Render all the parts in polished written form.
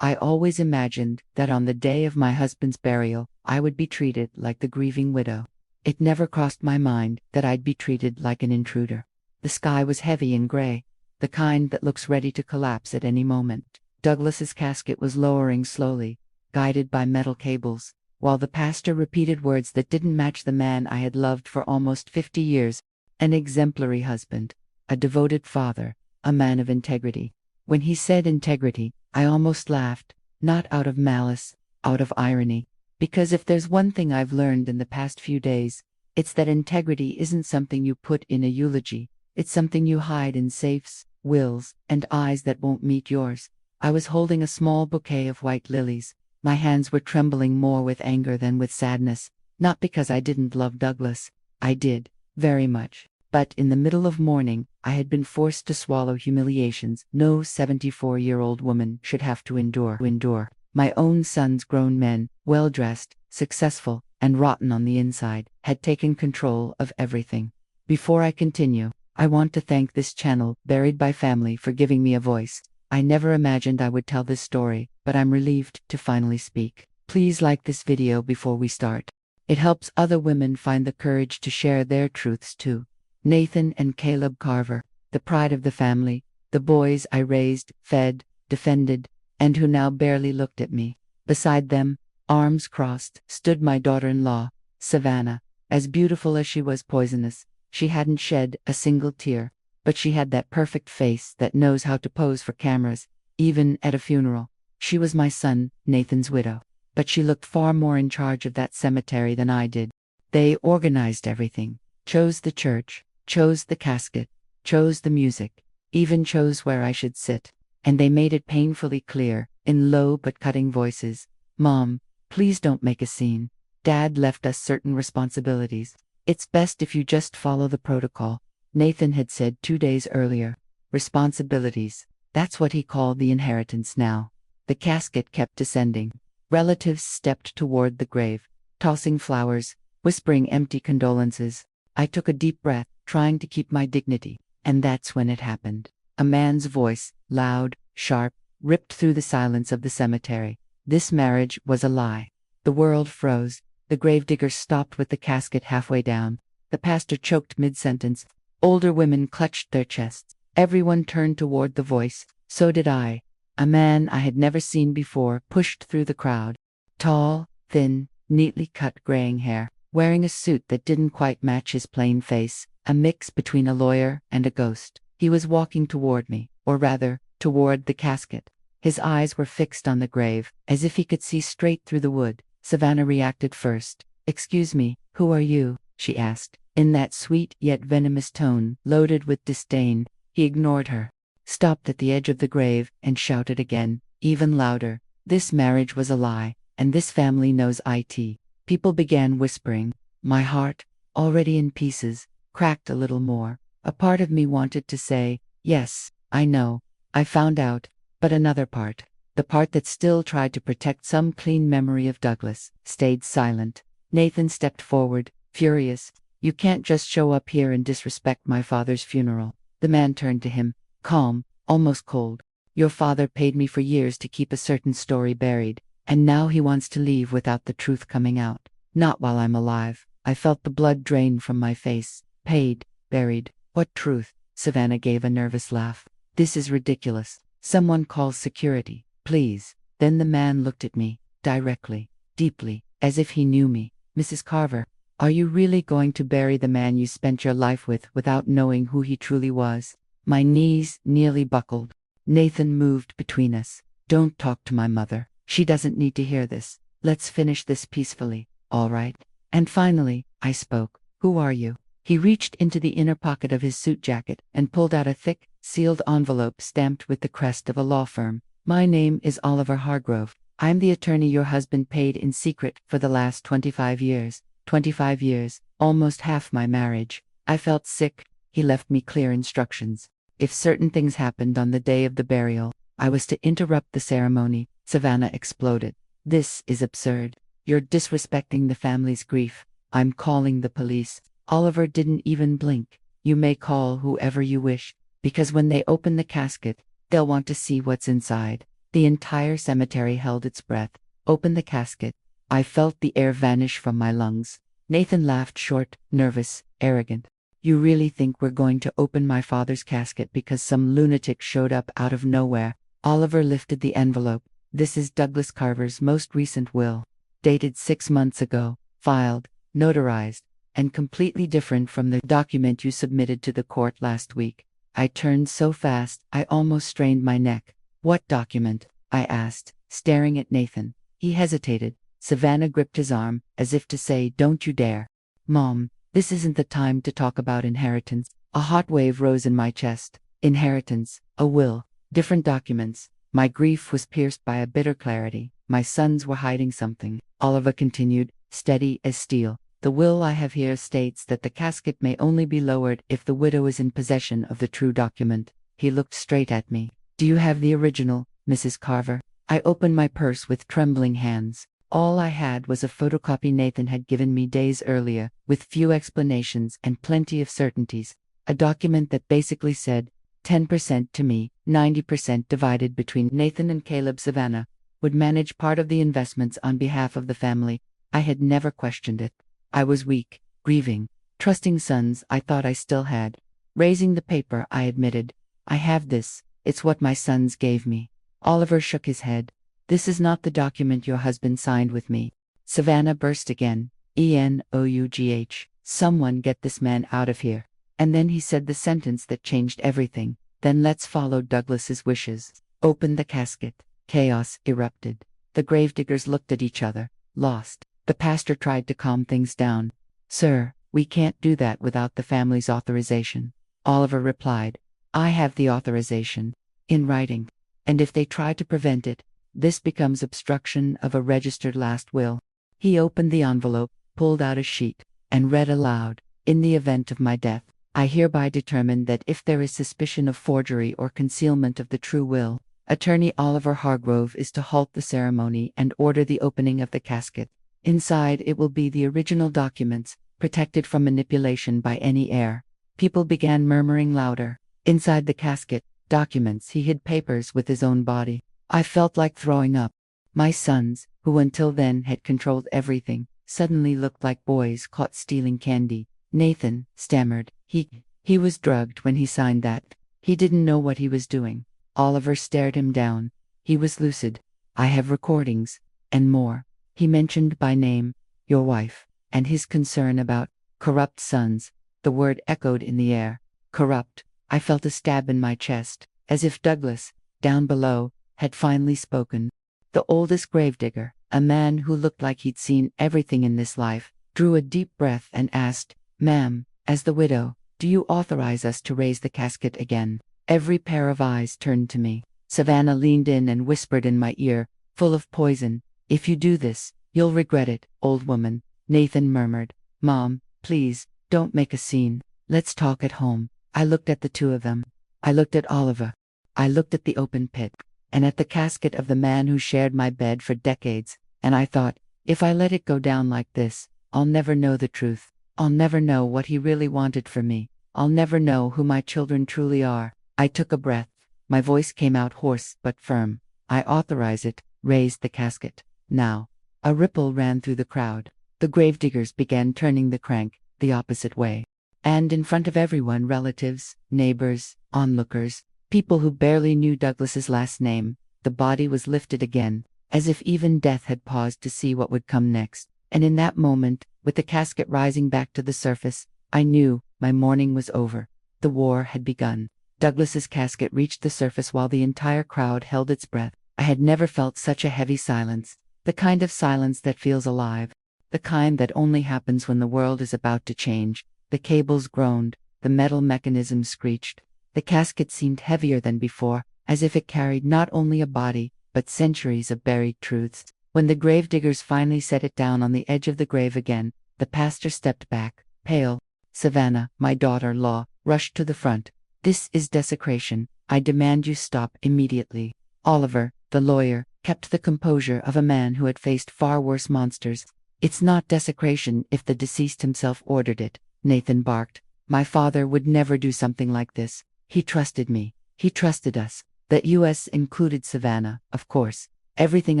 I always imagined that on the day of my husband's burial, I would be treated like the grieving widow. It never crossed my mind that I'd be treated like an intruder. The sky was heavy and gray, the kind that looks ready to collapse at any moment. Douglas's casket was lowering slowly, guided by metal cables, while the pastor repeated words that didn't match the man I had loved for almost 50 years. An exemplary husband, a devoted father, a man of integrity. When he said integrity, I almost laughed, not out of malice, out of irony. Because if there's one thing I've learned in the past few days, it's that integrity isn't something you put in a eulogy. It's something you hide in safes, wills, and eyes that won't meet yours. I was holding a small bouquet of white lilies. My hands were trembling more with anger than with sadness, not because I didn't love Douglas. I did, very much. But in the middle of mourning, I had been forced to swallow humiliations no 74-year-old woman should have to endure. My own sons, grown men, well-dressed, successful, and rotten on the inside, had taken control of everything. Before I continue, I want to thank this channel, Buried by Family, for giving me a voice. I never imagined I would tell this story, but I'm relieved to finally speak. Please like this video before we start. It helps other women find the courage to share their truths too. Nathan and Caleb Carver, the pride of the family, the boys I raised, fed, defended, and who now barely looked at me. Beside them, arms crossed, stood my daughter-in-law, Savannah. As beautiful as she was poisonous, she hadn't shed a single tear, but she had that perfect face that knows how to pose for cameras, even at a funeral. She was my son, Nathan's widow, but she looked far more in charge of that cemetery than I did. They organized everything, chose the church, chose the casket, chose the music, even chose where I should sit. And they made it painfully clear, in low but cutting voices, "Mom, please don't make a scene. Dad left us certain responsibilities. It's best if you just follow the protocol," Nathan had said 2 days earlier. Responsibilities. That's what he called the inheritance now. The casket kept descending. Relatives stepped toward the grave, tossing flowers, whispering empty condolences. I took a deep breath, trying to keep my dignity, and that's when it happened. A man's voice, loud, sharp, ripped through the silence of the cemetery. This marriage was a lie. The world froze. The gravedigger stopped with the casket halfway down. The pastor choked mid-sentence. Older women clutched their chests. Everyone turned toward the voice. So did I. A man I had never seen before pushed through the crowd. Tall, thin, neatly cut graying hair, wearing a suit that didn't quite match his plain face, a mix between a lawyer and a ghost. He was walking toward me, or rather, toward the casket. His eyes were fixed on the grave, as if he could see straight through the wood. Savannah reacted first. "Excuse me, who are you?" she asked, in that sweet yet venomous tone, loaded with disdain. He ignored her, stopped at the edge of the grave, and shouted again, even louder, "This marriage was a lie, and this family knows it." People began whispering. My heart, already in pieces, cracked a little more. A part of me wanted to say, "Yes, I know, I found out," but another part, the part that still tried to protect some clean memory of Douglas, stayed silent. Nathan stepped forward, furious. "You can't just show up here and disrespect my father's funeral." The man turned to him, calm, almost cold. "Your father paid me for years to keep a certain story buried, and now he wants to leave without the truth coming out. Not while I'm alive." I felt the blood drain from my face. Paid, buried. What truth? Savannah gave a nervous laugh. "This is ridiculous. Someone call security, please." Then the man looked at me, directly, deeply, as if he knew me. "Mrs. Carver, are you really going to bury the man you spent your life with without knowing who he truly was?" My knees nearly buckled. Nathan moved between us. "Don't talk to my mother. She doesn't need to hear this. Let's finish this peacefully, all right?" And finally, I spoke. "Who are you?" He reached into the inner pocket of his suit jacket and pulled out a thick, sealed envelope stamped with the crest of a law firm. "My name is Oliver Hargrove. I'm the attorney your husband paid in secret for the last 25 years. 25 years, almost half my marriage." I felt sick. He left me clear instructions. If certain things happened on the day of the burial, I was to interrupt the ceremony. Savannah exploded. "This is absurd. You're disrespecting the family's grief. I'm calling the police." Oliver didn't even blink. "You may call whoever you wish, because when they open the casket, they'll want to see what's inside." The entire cemetery held its breath. Open the casket. I felt the air vanish from my lungs. Nathan laughed, short, nervous, arrogant. You really think we're going to open my father's casket because some lunatic showed up out of nowhere? Oliver lifted the envelope. This is Douglas Carver's most recent will, dated 6 months ago, filed, notarized, and completely different from the document you submitted to the court last week. I turned so fast, I almost strained my neck. What document? I asked, staring at Nathan. He hesitated. Savannah gripped his arm, as if to say, don't you dare. Mom, this isn't the time to talk about inheritance. A hot wave rose in my chest. Inheritance, a will, different documents. My grief was pierced by a bitter clarity. My sons were hiding something. Oliver continued, steady as steel. The will I have here states that the casket may only be lowered if the widow is in possession of the true document. He looked straight at me. Do you have the original, Mrs. Carver? I opened my purse with trembling hands. All I had was a photocopy Nathan had given me days earlier, with few explanations and plenty of certainties. A document that basically said, 10% to me, 90% divided between Nathan and Caleb. Savannah would manage part of the investments on behalf of the family. I had never questioned it. I was weak, grieving, trusting sons I thought I still had. Raising the paper, I admitted, I have this. It's what my sons gave me. Oliver shook his head. This is not the document your husband signed with me. Savannah burst again. Enough. Someone get this man out of here. And then he said the sentence that changed everything. Then let's follow Douglas's wishes. Open the casket. Chaos erupted. The gravediggers looked at each other, lost. The pastor tried to calm things down. Sir, we can't do that without the family's authorization. Oliver replied, I have the authorization. In writing. And if they try to prevent it, this becomes obstruction of a registered last will. He opened the envelope, pulled out a sheet, and read aloud, in the event of my death, I hereby determine that if there is suspicion of forgery or concealment of the true will, Attorney Oliver Hargrove is to halt the ceremony and order the opening of the casket. Inside it will be the original documents, protected from manipulation by any heir. People began murmuring louder. Inside the casket, documents. He hid papers with his own body. I felt like throwing up. My sons, who until then had controlled everything, suddenly looked like boys caught stealing candy. Nathan stammered. He was drugged when he signed that. He didn't know what he was doing. Oliver stared him down. He was lucid. I have recordings, and more. He mentioned by name, your wife, and his concern about corrupt sons. The word echoed in the air. Corrupt. I felt a stab in my chest, as if Douglas, down below, had finally spoken. The oldest gravedigger, a man who looked like he'd seen everything in this life, drew a deep breath and asked, Ma'am, as the widow, do you authorize us to raise the casket again? Every pair of eyes turned to me. Savannah leaned in and whispered in my ear, full of poison, if you do this, you'll regret it, old woman. Nathan murmured, Mom, please, don't make a scene. Let's talk at home. I looked at the two of them. I looked at Oliver. I looked at the open pit, and at the casket of the man who shared my bed for decades, and I thought, if I let it go down like this, I'll never know the truth. I'll never know what he really wanted from me. I'll never know who my children truly are. I took a breath. My voice came out hoarse but firm. I authorize it. Raise the casket. Now. A ripple ran through the crowd. The gravediggers began turning the crank, the opposite way. And in front of everyone, relatives, neighbors, onlookers, people who barely knew Douglas's last name, the body was lifted again, as if even death had paused to see what would come next. And in that moment, with the casket rising back to the surface, I knew my mourning was over. The war had begun. Douglas's casket reached the surface while the entire crowd held its breath. I had never felt such a heavy silence, the kind of silence that feels alive, the kind that only happens when the world is about to change. The cables groaned, the metal mechanism screeched. The casket seemed heavier than before, as if it carried not only a body, but centuries of buried truths. When the gravediggers finally set it down on the edge of the grave again, the pastor stepped back, pale. Savannah, my daughter-in-law, rushed to the front. This is desecration. I demand you stop immediately. Oliver, the lawyer, kept the composure of a man who had faced far worse monsters. It's not desecration if the deceased himself ordered it, Nathan barked. My father would never do something like this. He trusted me. He trusted us. The U.S. included Savannah, of course. Everything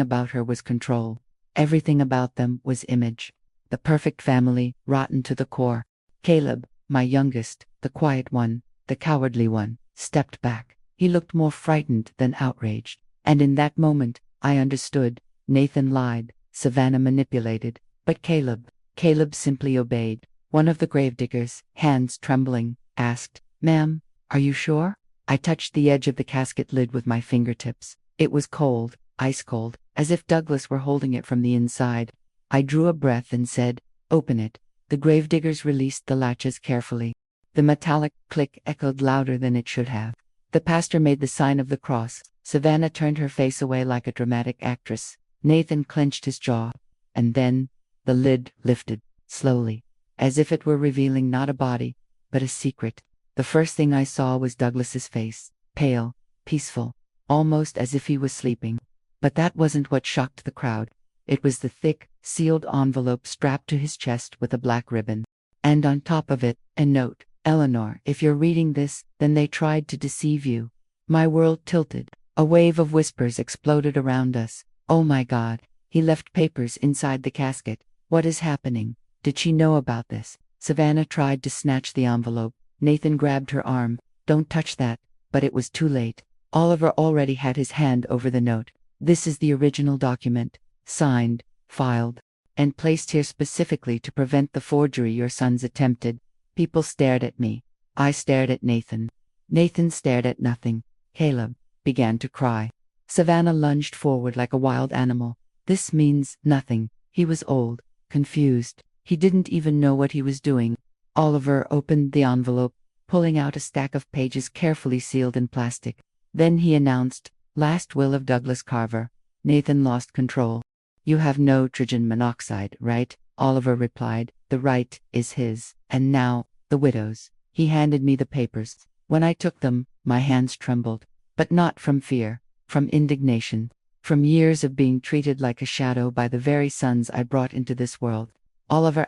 about her was control. Everything about them was image. The perfect family, rotten to the core. Caleb, my youngest, the quiet one, the cowardly one, stepped back. He looked more frightened than outraged. And in that moment, I understood. Nathan lied. Savannah manipulated. But Caleb simply obeyed. One of the gravediggers, hands trembling, asked, "Ma'am, are you sure?" I touched the edge of the casket lid with my fingertips. It was cold, ice cold, as if Douglas were holding it from the inside. I drew a breath and said, "Open it." The gravediggers released the latches carefully. The metallic click echoed louder than it should have. The pastor made the sign of the cross. Savannah turned her face away like a dramatic actress. Nathan clenched his jaw. And then, the lid lifted, slowly, as if it were revealing not a body, but a secret. The first thing I saw was Douglas's face, pale, peaceful, almost as if he was sleeping. But that wasn't what shocked the crowd. It was the thick, sealed envelope strapped to his chest with a black ribbon. And on top of it, a note. "Eleanor, if you're reading this, then they tried to deceive you." My world tilted. A wave of whispers exploded around us. "Oh my God, he left papers inside the casket. What is happening? Did she know about this?" Savannah tried to snatch the envelope. Nathan grabbed her arm. "Don't touch that." But it was too late. Oliver already had his hand over the note. "This is the original document, signed, filed, and placed here specifically to prevent the forgery your sons attempted." People stared at me. I stared at Nathan. Nathan stared at nothing. Caleb began to cry. Savannah lunged forward like a wild animal. "This means nothing." He was old, confused. He didn't even know what he was doing. Oliver opened the envelope, pulling out a stack of pages carefully sealed in plastic. Then he announced, "Last will of Douglas Carver." Nathan lost control. "You have no nitrogen monoxide, right?" Oliver replied. "The right is his. And now, the widow's." He handed me the papers. When I took them, my hands trembled. But not from fear, from indignation, from years of being treated like a shadow by the very sons I brought into this world. Oliver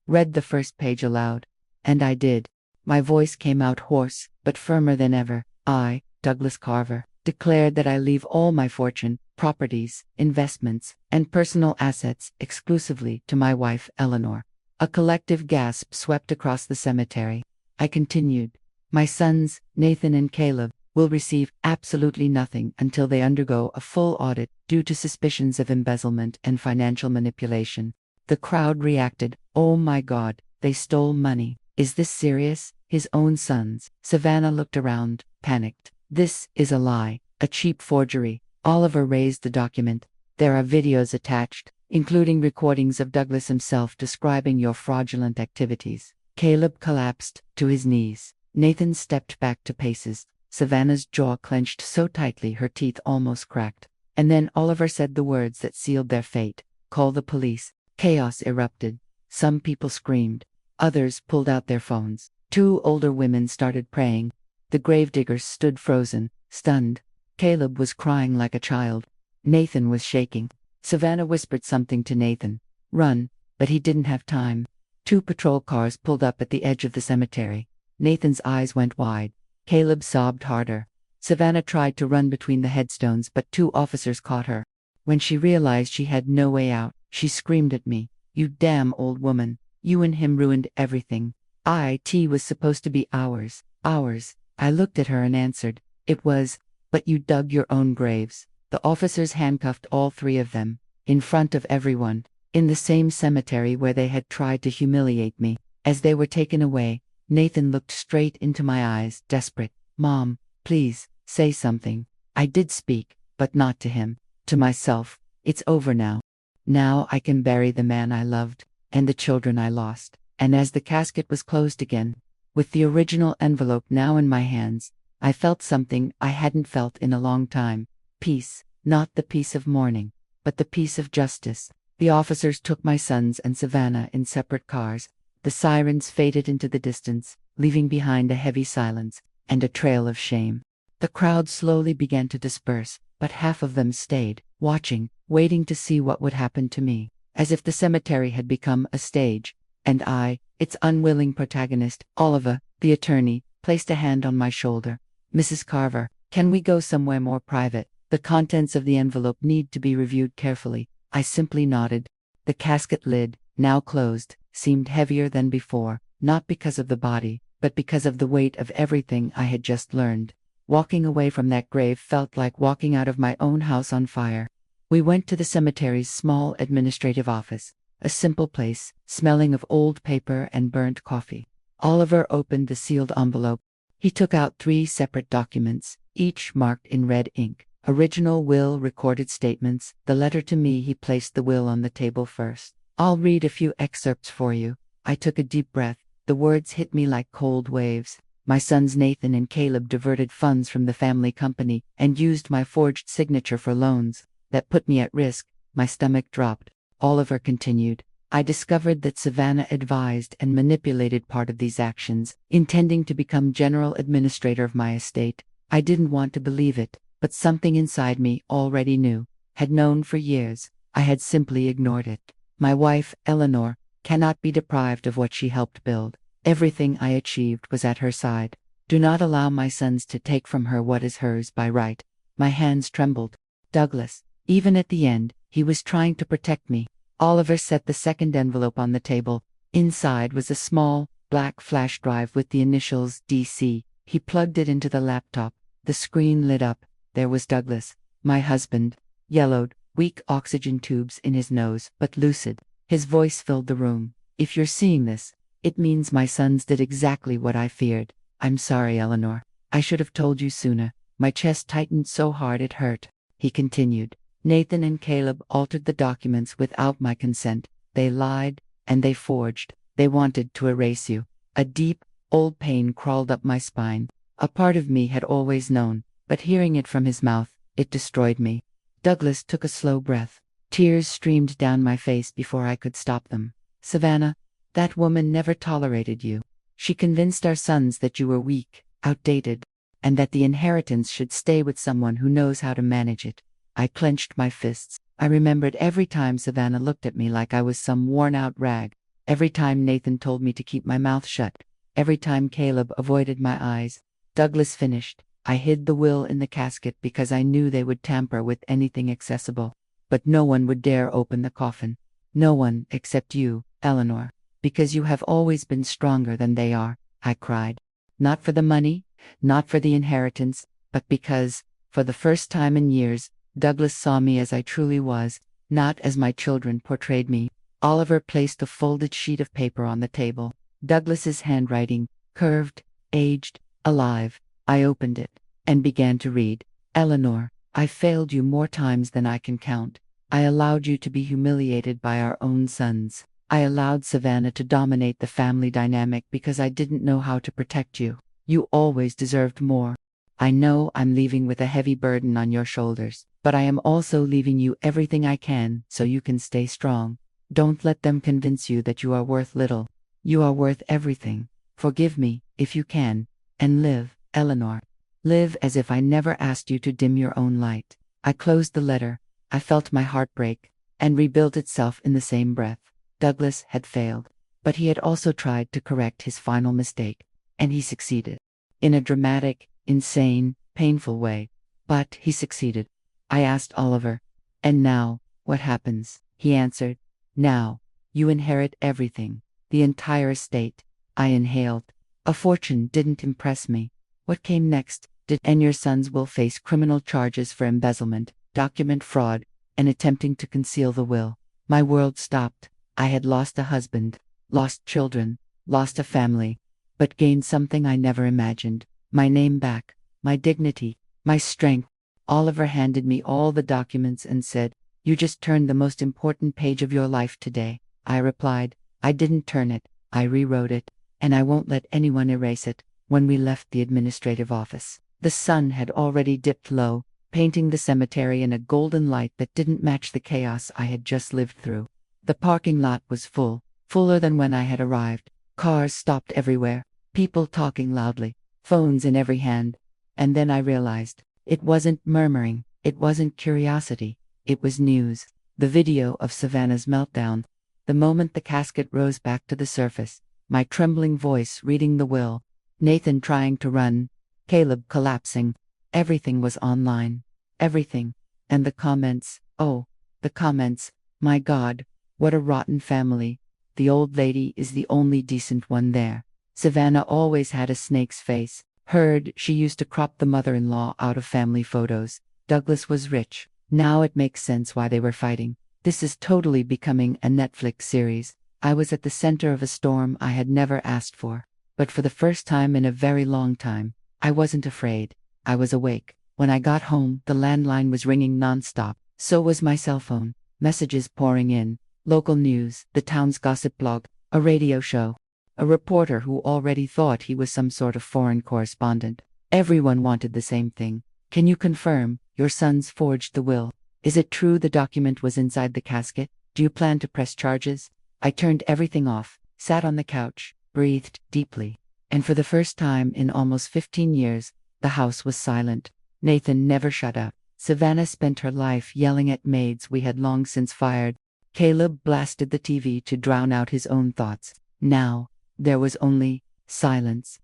read the first page aloud. And I did. My voice came out hoarse, but firmer than ever. "I, Douglas Carver, declared that I leave all my fortune, properties, investments, and personal assets exclusively to my wife, Eleanor." A collective gasp swept across the cemetery. I continued, "My sons, Nathan and Caleb, will receive absolutely nothing until they undergo a full audit due to suspicions of embezzlement and financial manipulation." The crowd reacted. "Oh my God, they stole money. Is this serious?" His own sons. Savannah looked around, panicked. "This is a lie, a cheap forgery." Oliver raised the document. "There are videos attached, including recordings of Douglas himself describing your fraudulent activities." Caleb collapsed to his knees. Nathan stepped back 2 paces. Savannah's jaw clenched so tightly her teeth almost cracked. And then Oliver said the words that sealed their fate. "Call the police." Chaos erupted. Some people screamed. Others pulled out their phones. 2 older women started praying. The gravediggers stood frozen, stunned. Caleb was crying like a child. Nathan was shaking. Savannah whispered something to Nathan. "Run," but he didn't have time. 2 patrol cars pulled up at the edge of the cemetery. Nathan's eyes went wide. Caleb sobbed harder. Savannah tried to run between the headstones, but 2 officers caught her. When she realized she had no way out, she screamed at me, "You damn old woman. You and him ruined everything. It was supposed to be ours, ours." I looked at her and answered, "It was, but you dug your own graves." The officers handcuffed all 3 of them, in front of everyone, in the same cemetery where they had tried to humiliate me. As they were taken away, Nathan looked straight into my eyes, desperate. "Mom, please, say something." I did speak, but not to him, to myself. "It's over now. Now I can bury the man I loved, and the children I lost." And as the casket was closed again, with the original envelope now in my hands, I felt something I hadn't felt in a long time. Peace, not the peace of mourning, but the peace of justice. The officers took my sons and Savannah in separate cars. The sirens faded into the distance, leaving behind a heavy silence and a trail of shame. The crowd slowly began to disperse, but half of them stayed, watching, waiting to see what would happen to me, as if the cemetery had become a stage, and I, its unwilling protagonist. Oliver, the attorney, placed a hand on my shoulder. "Mrs. Carver, Can we go somewhere more private? The contents of the envelope need to be reviewed carefully. I simply nodded. The casket lid, now closed, seemed heavier than before, not because of the body, but because of the weight of everything I had just learned. Walking away from that grave felt like walking out of my own house on fire. We went to the cemetery's small administrative office, a simple place, smelling of old paper and burnt coffee. Oliver opened the sealed envelope. He took out 3 separate documents, each marked in red ink. Original will, recorded statements. The letter to me. He placed the will on the table first. I'll read a few excerpts for you. I took a deep breath. The words hit me like cold waves. My sons Nathan and Caleb diverted funds from the family company and used my forged signature for loans. That put me at risk. My stomach dropped. Oliver continued. I discovered that Savannah advised and manipulated part of these actions, intending to become general administrator of my estate. I didn't want to believe it, but something inside me already knew, had known for years. I had simply ignored it. My wife, Eleanor, cannot be deprived of what she helped build. Everything I achieved was at her side. Do not allow my sons to take from her what is hers by right. My hands trembled. Douglas, even at the end, he was trying to protect me. Oliver set the second envelope on the table. Inside was a small, black flash drive with the initials DC. He plugged it into the laptop. The screen lit up. There was Douglas, my husband, yellowed, weak oxygen tubes in his nose, but lucid. His voice filled the room. If you're seeing this, it means my sons did exactly what I feared. I'm sorry, Eleanor. I should have told you sooner. My chest tightened so hard it hurt. He continued. Nathan and Caleb altered the documents without my consent. They lied, and they forged. They wanted to erase you. A deep, old pain crawled up my spine. A part of me had always known, but hearing it from his mouth, it destroyed me. Douglas took a slow breath. Tears streamed down my face before I could stop them. Savannah, that woman never tolerated you. She convinced our sons that you were weak, outdated, and that the inheritance should stay with someone who knows how to manage it. I clenched my fists. I remembered every time Savannah looked at me like I was some worn-out rag. Every time Nathan told me to keep my mouth shut. Every time Caleb avoided my eyes. Douglas finished. I hid the will in the casket because I knew they would tamper with anything accessible. But no one would dare open the coffin. No one except you, Eleanor. Because you have always been stronger than they are, I cried. Not for the money, not for the inheritance, but because, for the first time in years, Douglas saw me as I truly was, not as my children portrayed me. Oliver placed a folded sheet of paper on the table. Douglas's handwriting, curved, aged, alive. I opened it and began to read. Eleanor, I failed you more times than I can count. I allowed you to be humiliated by our own sons. I allowed Savannah to dominate the family dynamic because I didn't know how to protect you. You always deserved more. I know I'm leaving with a heavy burden on your shoulders, but I am also leaving you everything I can so you can stay strong. Don't let them convince you that you are worth little. You are worth everything. Forgive me, if you can, and live, Eleanor. Live as if I never asked you to dim your own light. I closed the letter. I felt my heart break, and rebuilt itself in the same breath. Douglas had failed, but he had also tried to correct his final mistake, and he succeeded. In a dramatic, insane, painful way, but he succeeded. I asked Oliver, and now, what happens? He answered, now, you inherit everything, the entire estate. I inhaled. A fortune didn't impress me. What came next? And your sons will face criminal charges for embezzlement, document fraud, and attempting to conceal the will. My world stopped. I had lost a husband, lost children, lost a family, but gained something I never imagined. My name back, my dignity, my strength. Oliver handed me all the documents and said, you just turned the most important page of your life today. I replied, I didn't turn it, I rewrote it, and I won't let anyone erase it. When we left the administrative office, the sun had already dipped low, painting the cemetery in a golden light that didn't match the chaos I had just lived through. The parking lot was full, fuller than when I had arrived. Cars stopped everywhere, people talking loudly, phones in every hand. And then I realized, it wasn't murmuring, it wasn't curiosity, it was news. The video of Savannah's meltdown. The moment the casket rose back to the surface, my trembling voice reading the will, Nathan trying to run, Caleb collapsing. Everything was online. Everything. And the comments, oh, the comments, my God, what a rotten family. The old lady is the only decent one there. Savannah always had a snake's face. Heard she used to crop the mother-in-law out of family photos. Douglas was rich. Now it makes sense why they were fighting. This is totally becoming a Netflix series. I was at the center of a storm I had never asked for. But for the first time in a very long time, I wasn't afraid. I was awake. When I got home, the landline was ringing nonstop. So was my cell phone. Messages pouring in. Local news, the town's gossip blog, a radio show. A reporter who already thought he was some sort of foreign correspondent. Everyone wanted the same thing. Can you confirm your sons forged the will? Is it true the document was inside the casket? Do you plan to press charges? I turned everything off, sat on the couch, breathed deeply. And for the first time in almost 15 years, the house was silent. Nathan never shut up. Savannah spent her life yelling at maids we had long since fired. Caleb blasted the TV to drown out his own thoughts. Now, there was only silence,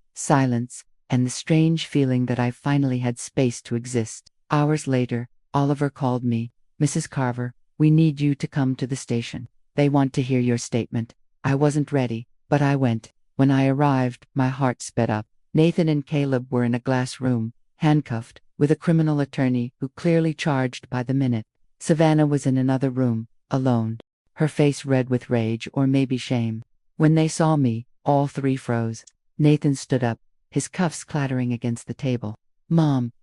and the strange feeling that I finally had space to exist. Hours later, Oliver called me. Mrs. Carver, we need you to come to the station. They want to hear your statement. I wasn't ready, but I went. When I arrived, my heart sped up. Nathan and Caleb were in a glass room, handcuffed, with a criminal attorney who clearly charged by the minute. Savannah was in another room, alone, her face red with rage or maybe shame. When they saw me, all three froze. Nathan stood up, his cuffs clattering against the table. Mom,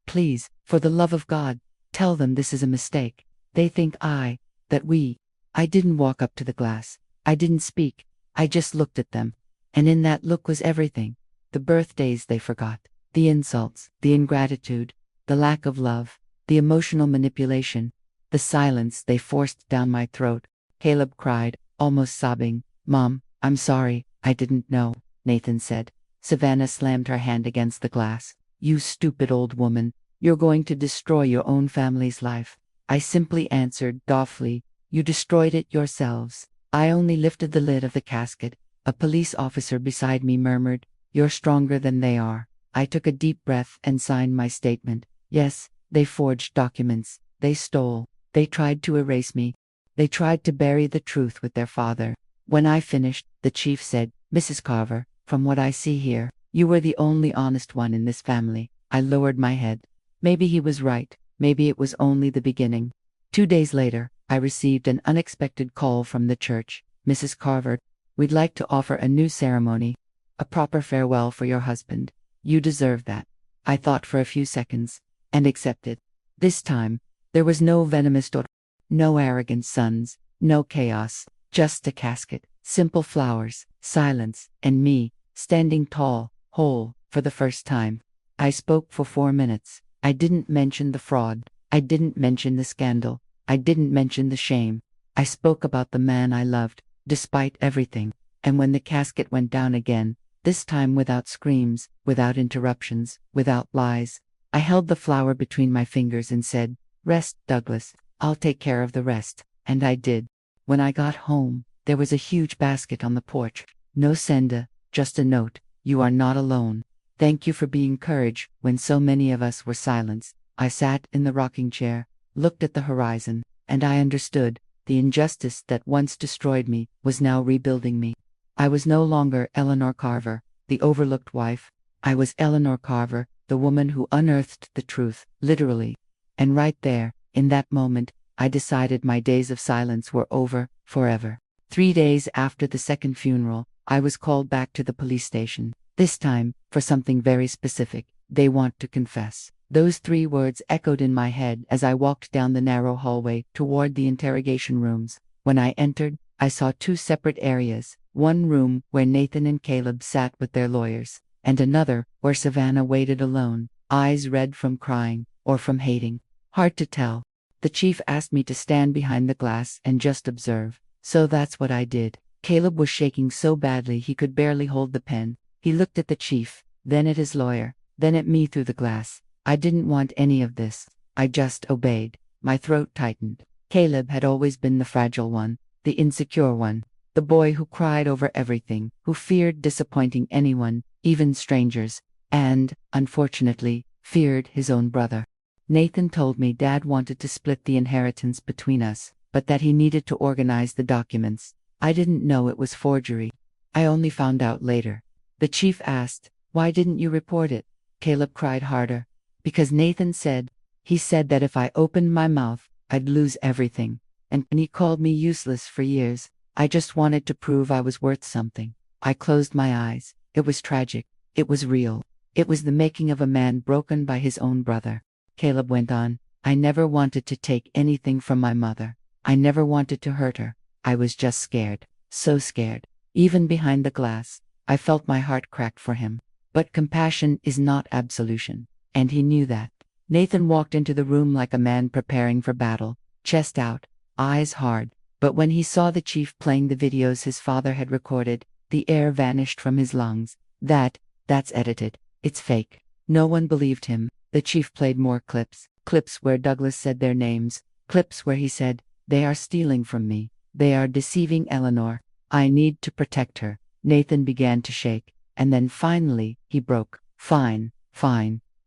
please, for the love of God, tell them this is a mistake. They think I didn't walk up to the glass. I didn't speak. I just looked at them. And in that look was everything. The birthdays they forgot, the insults, the ingratitude, the lack of love, the emotional manipulation, the silence they forced down my throat. Caleb cried, almost sobbing. Mom, I'm sorry, I didn't know, Nathan said. Savannah slammed her hand against the glass. You stupid old woman, you're going to destroy your own family's life. I simply answered doggedly, you destroyed it yourselves. I only lifted the lid of the casket. A police officer beside me murmured, you're stronger than they are. I took a deep breath and signed my statement. Yes, they forged documents. They stole. They tried to erase me. They tried to bury the truth with their father. When I finished, the chief said, Mrs. Carver, from what I see here, you were the only honest one in this family. I lowered my head. Maybe he was right. Maybe it was only the beginning. 2 days later, I received an unexpected call from the church. Mrs. Carver, we'd like to offer a new ceremony. A proper farewell for your husband. You deserve that. I thought for a few seconds, and accepted. This time, there was no venomous daughter, no arrogant sons, no chaos, just a casket, simple flowers, silence, and me, standing tall, whole, for the first time. I spoke for 4 minutes. I didn't mention the fraud. I didn't mention the scandal. I didn't mention the shame. I spoke about the man I loved, despite everything. And when the casket went down again, this time without screams, without interruptions, without lies, I held the flower between my fingers and said, Rest, Douglas. I'll take care of the rest. And I did. When I got home, there was a huge basket on the porch. No sender, just a note. You are not alone. Thank you for being courage when so many of us were silenced. I sat in the rocking chair, looked at the horizon, and I understood. The injustice that once destroyed me was now rebuilding me. I was no longer Eleanor Carver, the overlooked wife. I was Eleanor Carver, the woman who unearthed the truth, literally. And right there, in that moment, I decided my days of silence were over, forever. 3 days after the second funeral, I was called back to the police station. This time, for something very specific. They want to confess. Those 3 words echoed in my head as I walked down the narrow hallway toward the interrogation rooms. When I entered, I saw 2 separate areas. One room where Nathan and Caleb sat with their lawyers, and another where Savannah waited alone, eyes red from crying, or from hating. Hard to tell. The chief asked me to stand behind the glass and just observe. So that's what I did. Caleb was shaking so badly he could barely hold the pen. He looked at the chief, then at his lawyer, then at me through the glass. I didn't want any of this. I just obeyed. My throat tightened. Caleb had always been the fragile one, the insecure one, the boy who cried over everything, who feared disappointing anyone, even strangers, and, unfortunately, feared his own brother. Nathan told me Dad wanted to split the inheritance between us, but that he needed to organize the documents. I didn't know it was forgery. I only found out later. The chief asked, "Why didn't you report it?" Caleb cried harder. "Because Nathan said. He said that if I opened my mouth, I'd lose everything. And he called me useless for years. I just wanted to prove I was worth something." I closed my eyes. It was tragic. It was real. It was the making of a man broken by his own brother. Caleb went on, "I never wanted to take anything from my mother. I never wanted to hurt her. I was just scared. So scared. Even behind the glass, I felt my heart cracked for him. But compassion is not absolution. And he knew that." Nathan walked into the room like a man preparing for battle, chest out, eyes hard. But when he saw the chief playing the videos his father had recorded, the air vanished from his lungs. That's edited. It's fake." No one believed him. The chief played more clips. Clips where Douglas said their names. Clips where he said, "They are stealing from me. They are deceiving Eleanor. I need to protect her." Nathan began to shake. And then finally, he broke. Fine.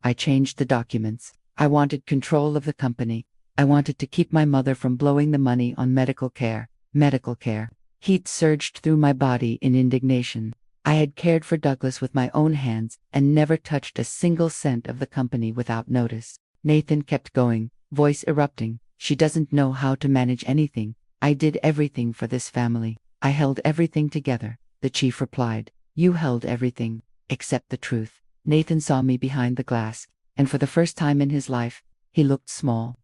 I changed the documents. I wanted control of the company. I wanted to keep my mother from blowing the money on medical care. Medical care. Heat surged through my body in indignation. I had cared for Douglas with my own hands and never touched a single cent of the company without notice. Nathan kept going, voice erupting. "She doesn't know how to manage anything. I did everything for this family. I held everything together." The chief replied, "You held everything, except the truth." Nathan saw me behind the glass, and for the first time in his life, he looked small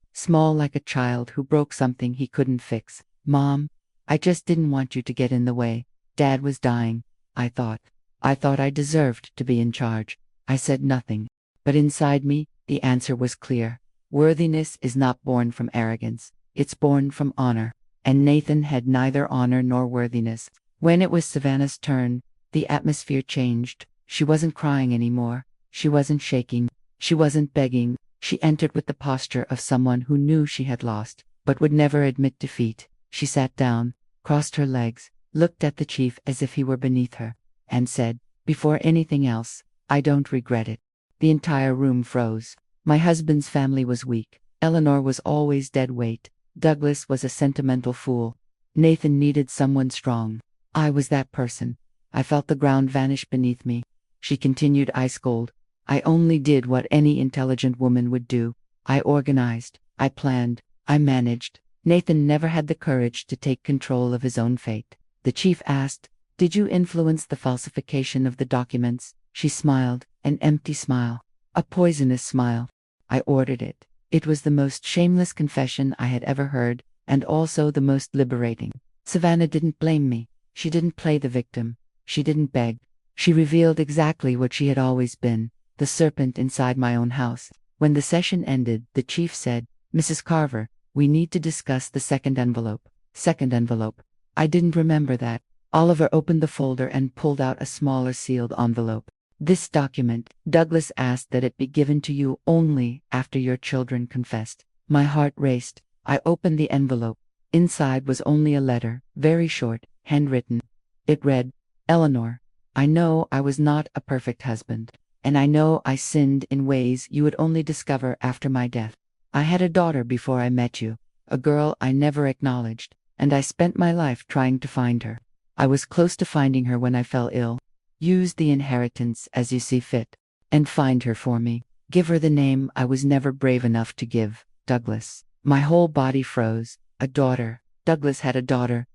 like a child who broke something he couldn't fix. "Mom, I just didn't want you to get in the way. Dad was dying. I thought I deserved to be in charge." I said nothing, but inside me, the answer was clear. Worthiness is not born from arrogance. It's born from honor. And Nathan had neither honor nor worthiness. When it was Savannah's turn, the atmosphere changed. She wasn't crying anymore. She wasn't shaking. She wasn't begging. She entered with the posture of someone who knew she had lost, but would never admit defeat. She sat down, crossed her legs, looked at the chief as if he were beneath her, and said, "Before anything else, I don't regret it." The entire room froze. My husband's family was weak. Eleanor was always dead weight. Douglas was a sentimental fool. Nathan needed someone strong. I was that person. I felt the ground vanish beneath me. She continued ice cold. "I only did what any intelligent woman would do. I organized. I planned. I managed." Nathan never had the courage to take control of his own fate. The chief asked, "Did you influence the falsification of the documents?" She smiled, an empty smile. A poisonous smile. "I ordered it." It was the most shameless confession I had ever heard, and also the most liberating. Savannah didn't blame me. She didn't play the victim. She didn't beg. She revealed exactly what she had always been, the serpent inside my own house. When the session ended, the chief said, "Mrs. Carver, we need to discuss the second envelope." Second envelope. I didn't remember that. Oliver opened the folder and pulled out a smaller sealed envelope. "This document, Douglas asked that it be given to you only after your children confessed." My heart raced. I opened the envelope. Inside was only a letter, very short, handwritten. It read, "Eleanor, I know I was not a perfect husband, and I know I sinned in ways you would only discover after my death. I had a daughter before I met you, a girl I never acknowledged, and I spent my life trying to find her. I was close to finding her when I fell ill. Use the inheritance as you see fit, and find her for me. Give her the name I was never brave enough to give, Douglas." My whole body froze. A daughter. Douglas had a daughter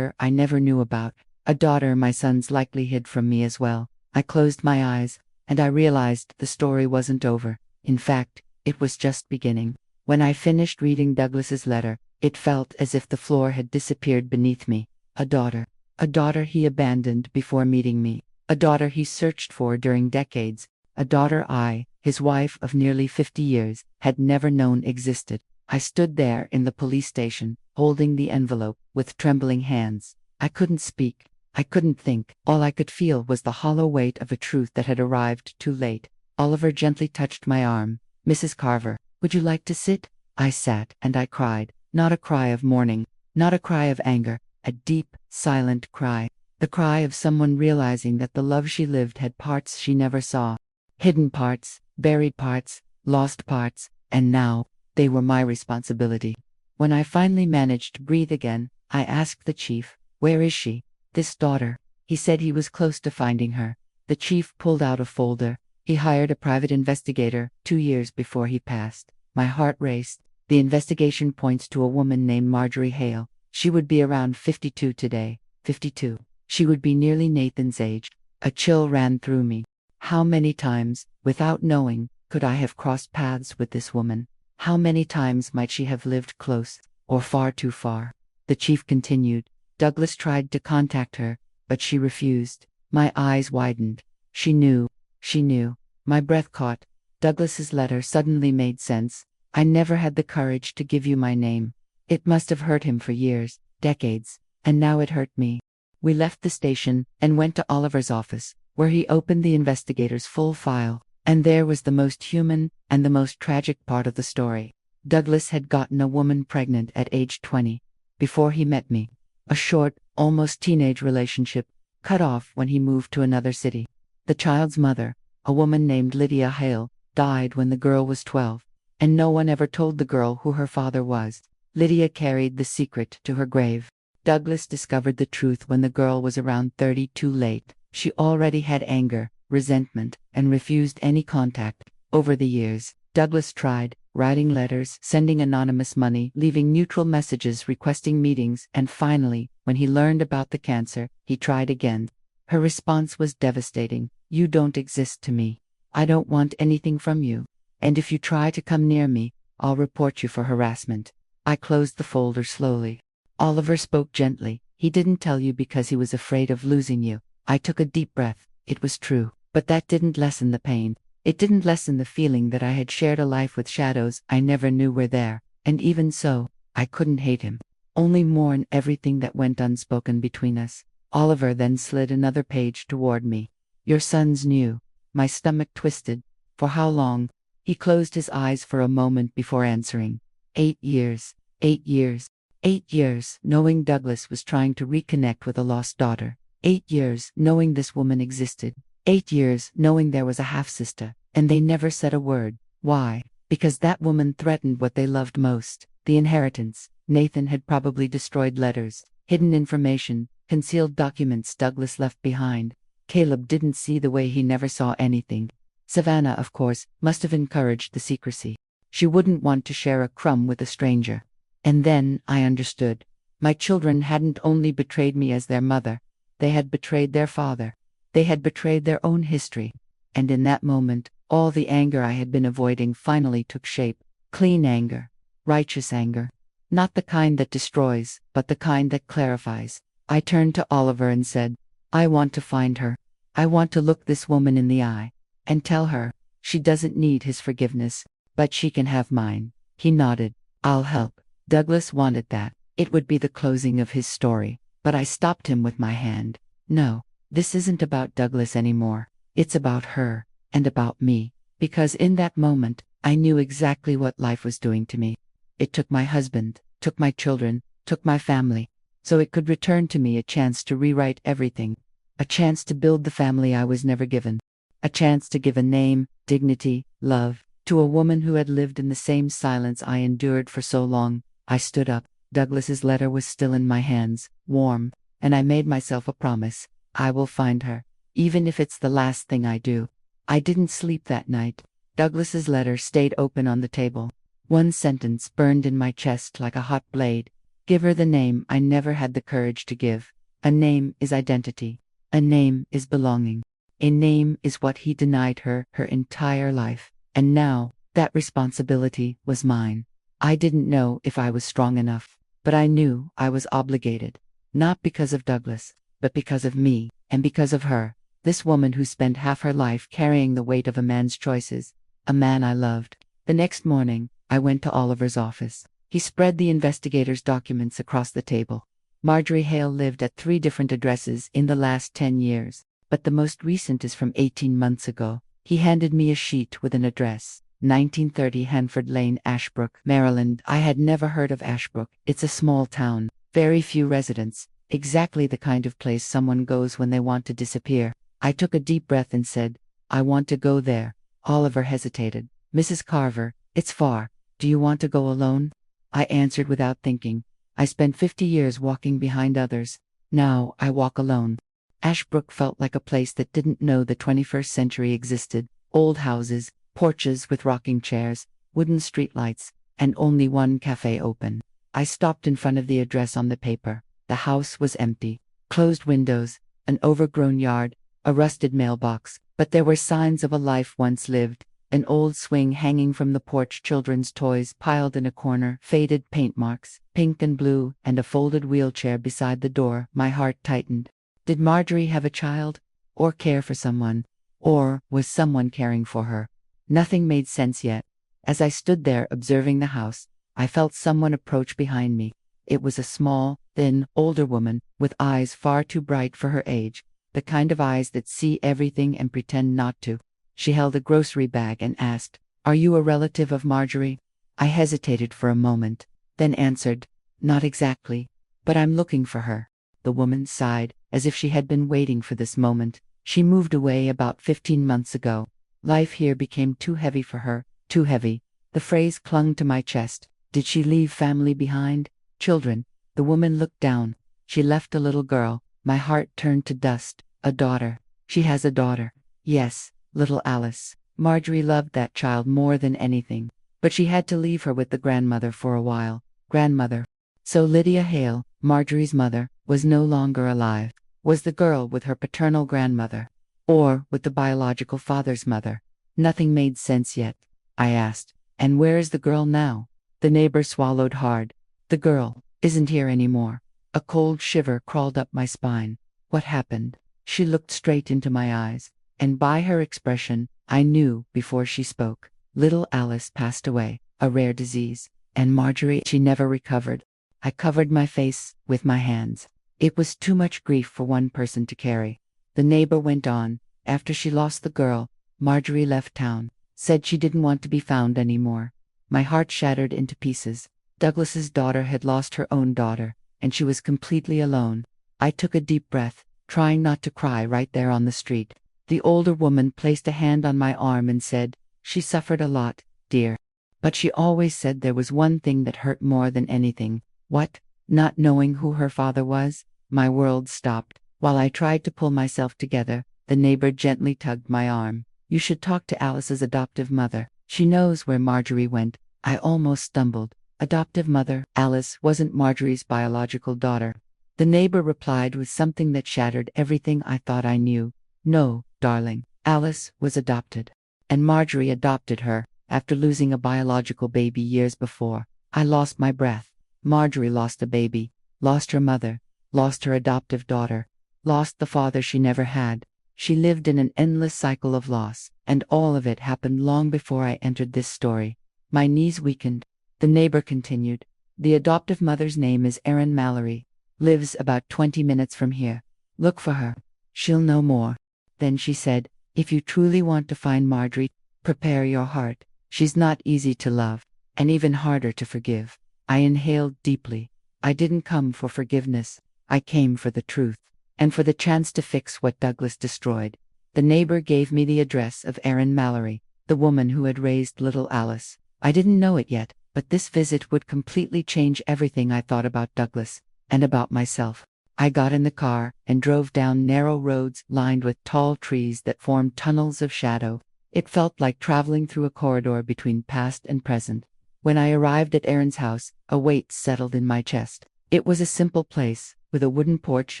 I never knew about, a daughter my sons likely hid from me as well. I closed my eyes, and I realized the story wasn't over. In fact, it was just beginning. When I finished reading Douglas's letter, it felt as if the floor had disappeared beneath me. A daughter he abandoned before meeting me, a daughter he searched for during decades, a daughter I, his wife of nearly 50 years, had never known existed. I stood there in the police station, holding the envelope, with trembling hands. I couldn't speak. I couldn't think. All I could feel was the hollow weight of a truth that had arrived too late. Oliver gently touched my arm. "Mrs. Carver, would you like to sit?" I sat, and I cried. Not a cry of mourning, not a cry of anger, a deep, silent cry. The cry of someone realizing that the love she lived had parts she never saw. Hidden parts, Buried parts, lost parts, and now, they were my responsibility. When I finally managed to breathe again, I asked the chief, "Where is she? This daughter?" He said he was close to finding her. The chief pulled out a folder. He hired a private investigator 2 years before he passed. My heart raced. The investigation points to a woman named Marjorie Hale. She would be around 52 today. 52. She would be nearly Nathan's age. A chill ran through me. How many times, without knowing, could I have crossed paths with this woman? How many times might she have lived close, or far too far? The chief continued. Douglas tried to contact her, but she refused. My eyes widened. She knew. She knew. My breath caught. Douglas's letter suddenly made sense. I never had the courage to give you my name. It must have hurt him for years, decades, and now it hurt me. We left the station and went to Oliver's office, where he opened the investigator's full file, and there was the most human and the most tragic part of the story. Douglas had gotten a woman pregnant at age 20, before he met me. A short, almost teenage relationship, cut off when he moved to another city. The child's mother, a woman named Lydia Hale, died when the girl was 12, and no one ever told the girl who her father was. Lydia carried the secret to her grave. Douglas discovered the truth when the girl was around 30, too late. She already had anger, resentment, and refused any contact. Over the years, Douglas tried, writing letters, sending anonymous money, leaving neutral messages requesting meetings, and finally, when he learned about the cancer, he tried again. Her response was devastating. "You don't exist to me. I don't want anything from you. And if you try to come near me, I'll report you for harassment." I closed the folder slowly. Oliver spoke gently. "He didn't tell you because he was afraid of losing you." I took a deep breath. It was true. But that didn't lessen the pain. It didn't lessen the feeling that I had shared a life with shadows I never knew were there. And even so, I couldn't hate him. Only mourn everything that went unspoken between us. Oliver then slid another page toward me. "Your son's new." My stomach twisted. "For how long?" He closed his eyes for a moment before answering. 8 years. 8 years. 8 years, knowing Douglas was trying to reconnect with a lost daughter. 8 years, knowing this woman existed. 8 years, knowing there was a half-sister, and they never said a word. Why? Because that woman threatened what they loved most, the inheritance. Nathan had probably destroyed letters, hidden information, concealed documents Douglas left behind. Caleb didn't see the way he never saw anything. Savannah, of course, must have encouraged the secrecy. She wouldn't want to share a crumb with a stranger. And then I understood. My children hadn't only betrayed me as their mother, they had betrayed their father. They had betrayed their own history. And in that moment, all the anger I had been avoiding finally took shape. Clean anger. Righteous anger. Not the kind that destroys, but the kind that clarifies. I turned to Oliver and said, "I want to find her. I want to look this woman in the eye and tell her she doesn't need his forgiveness, but she can have mine." He nodded. "I'll help." Douglas wanted that. It would be the closing of his story. But I stopped him with my hand. "No, this isn't about Douglas anymore. It's about her, and about me." Because in that moment, I knew exactly what life was doing to me. It took my husband, took my children, took my family, so it could return to me a chance to rewrite everything. A chance to build the family I was never given. A chance to give a name, dignity, love, to a woman who had lived in the same silence I endured for so long. I stood up. Douglas's letter was still in my hands, warm, and I made myself a promise. I will find her, even if it's the last thing I do. I didn't sleep that night. Douglas's letter stayed open on the table. One sentence burned in my chest like a hot blade. Give her the name I never had the courage to give. A name is identity. A name is belonging. A name is what he denied her entire life. And now, that responsibility was mine. I didn't know if I was strong enough, but I knew I was obligated. Not because of Douglas, but because of me, and because of her. This woman who spent half her life carrying the weight of a man's choices. A man I loved. The next morning, I went to Oliver's office. He spread the investigator's documents across the table. Marjorie Hale lived at 3 different addresses in the last 10 years, but the most recent is from 18 months ago. He handed me a sheet with an address. 1930 Hanford Lane, Ashbrook, Maryland. I had never heard of Ashbrook. It's a small town, very few residents, exactly the kind of place someone goes when they want to disappear. I took a deep breath and said, "I want to go there." Oliver hesitated. Mrs. Carver, it's far. Do you want to go alone? I answered without thinking. I spent 50 years walking behind others. Now I walk alone. Ashbrook felt like a place that didn't know the 21st century existed. Old houses, porches with rocking chairs, wooden streetlights, and only one cafe open. I stopped in front of the address on the paper. The house was empty. Closed windows, an overgrown yard, a rusted mailbox, but there were signs of a life once lived. An old swing hanging from the porch, children's toys piled in a corner, faded paint marks, pink and blue, and a folded wheelchair beside the door. My heart tightened. Did Marjorie have a child? Or care for someone? Or was someone caring for her? Nothing made sense yet. As I stood there observing the house, I felt someone approach behind me. It was a small, thin, older woman, with eyes far too bright for her age, the kind of eyes that see everything and pretend not to. She held a grocery bag and asked, "Are you a relative of Marjorie?" I hesitated for a moment, then answered, "Not exactly, but I'm looking for her." The woman sighed, as if she had been waiting for this moment. She moved away about 15 months ago. Life here became too heavy for her, too heavy. The phrase clung to my chest. Did she leave family behind? Children? The woman looked down. She left a little girl. My heart turned to dust. A daughter. She has a daughter. Yes, little Alice. Marjorie loved that child more than anything. But she had to leave her with the grandmother for a while. Grandmother. So Lydia Hale, Marjorie's mother, was no longer alive. Was the girl with her paternal grandmother? Or with the biological father's mother? Nothing made sense yet. I asked, "And where is the girl now?" The neighbor swallowed hard. "The girl isn't here anymore." A cold shiver crawled up my spine. What happened? She looked straight into my eyes, and by her expression, I knew before she spoke. Little Alice passed away, a rare disease. And Marjorie, she never recovered. I covered my face with my hands. It was too much grief for one person to carry. The neighbor went on. After she lost the girl, Marjorie left town, said she didn't want to be found anymore. My heart shattered into pieces. Douglas's daughter had lost her own daughter, and she was completely alone. I took a deep breath, trying not to cry right there on the street. The older woman placed a hand on my arm and said, "She suffered a lot, dear. But she always said there was one thing that hurt more than anything." What? Not knowing who her father was? My world stopped. While I tried to pull myself together, the neighbor gently tugged my arm. "You should talk to Alice's adoptive mother. She knows where Marjorie went." I almost stumbled. Adoptive mother? Alice wasn't Marjorie's biological daughter. The neighbor replied with something that shattered everything I thought I knew. "No, darling. Alice was adopted. And Marjorie adopted her, after losing a biological baby years before." I lost my breath. Marjorie lost a baby, lost her mother, lost her adoptive daughter, lost the father she never had. She lived in an endless cycle of loss, and all of it happened long before I entered this story. My knees weakened. The neighbor continued. "The adoptive mother's name is Erin Mallory. Lives about 20 minutes from here. Look for her. She'll know more." Then she said, "If you truly want to find Marjorie, prepare your heart. She's not easy to love, and even harder to forgive." I inhaled deeply. I didn't come for forgiveness. I came for the truth, and for the chance to fix what Douglas destroyed. The neighbor gave me the address of Erin Mallory, the woman who had raised little Alice. I didn't know it yet, but this visit would completely change everything I thought about Douglas, and about myself. I got in the car and drove down narrow roads lined with tall trees that formed tunnels of shadow. It felt like traveling through a corridor between past and present. When I arrived at Erin's house, a weight settled in my chest. It was a simple place, with a wooden porch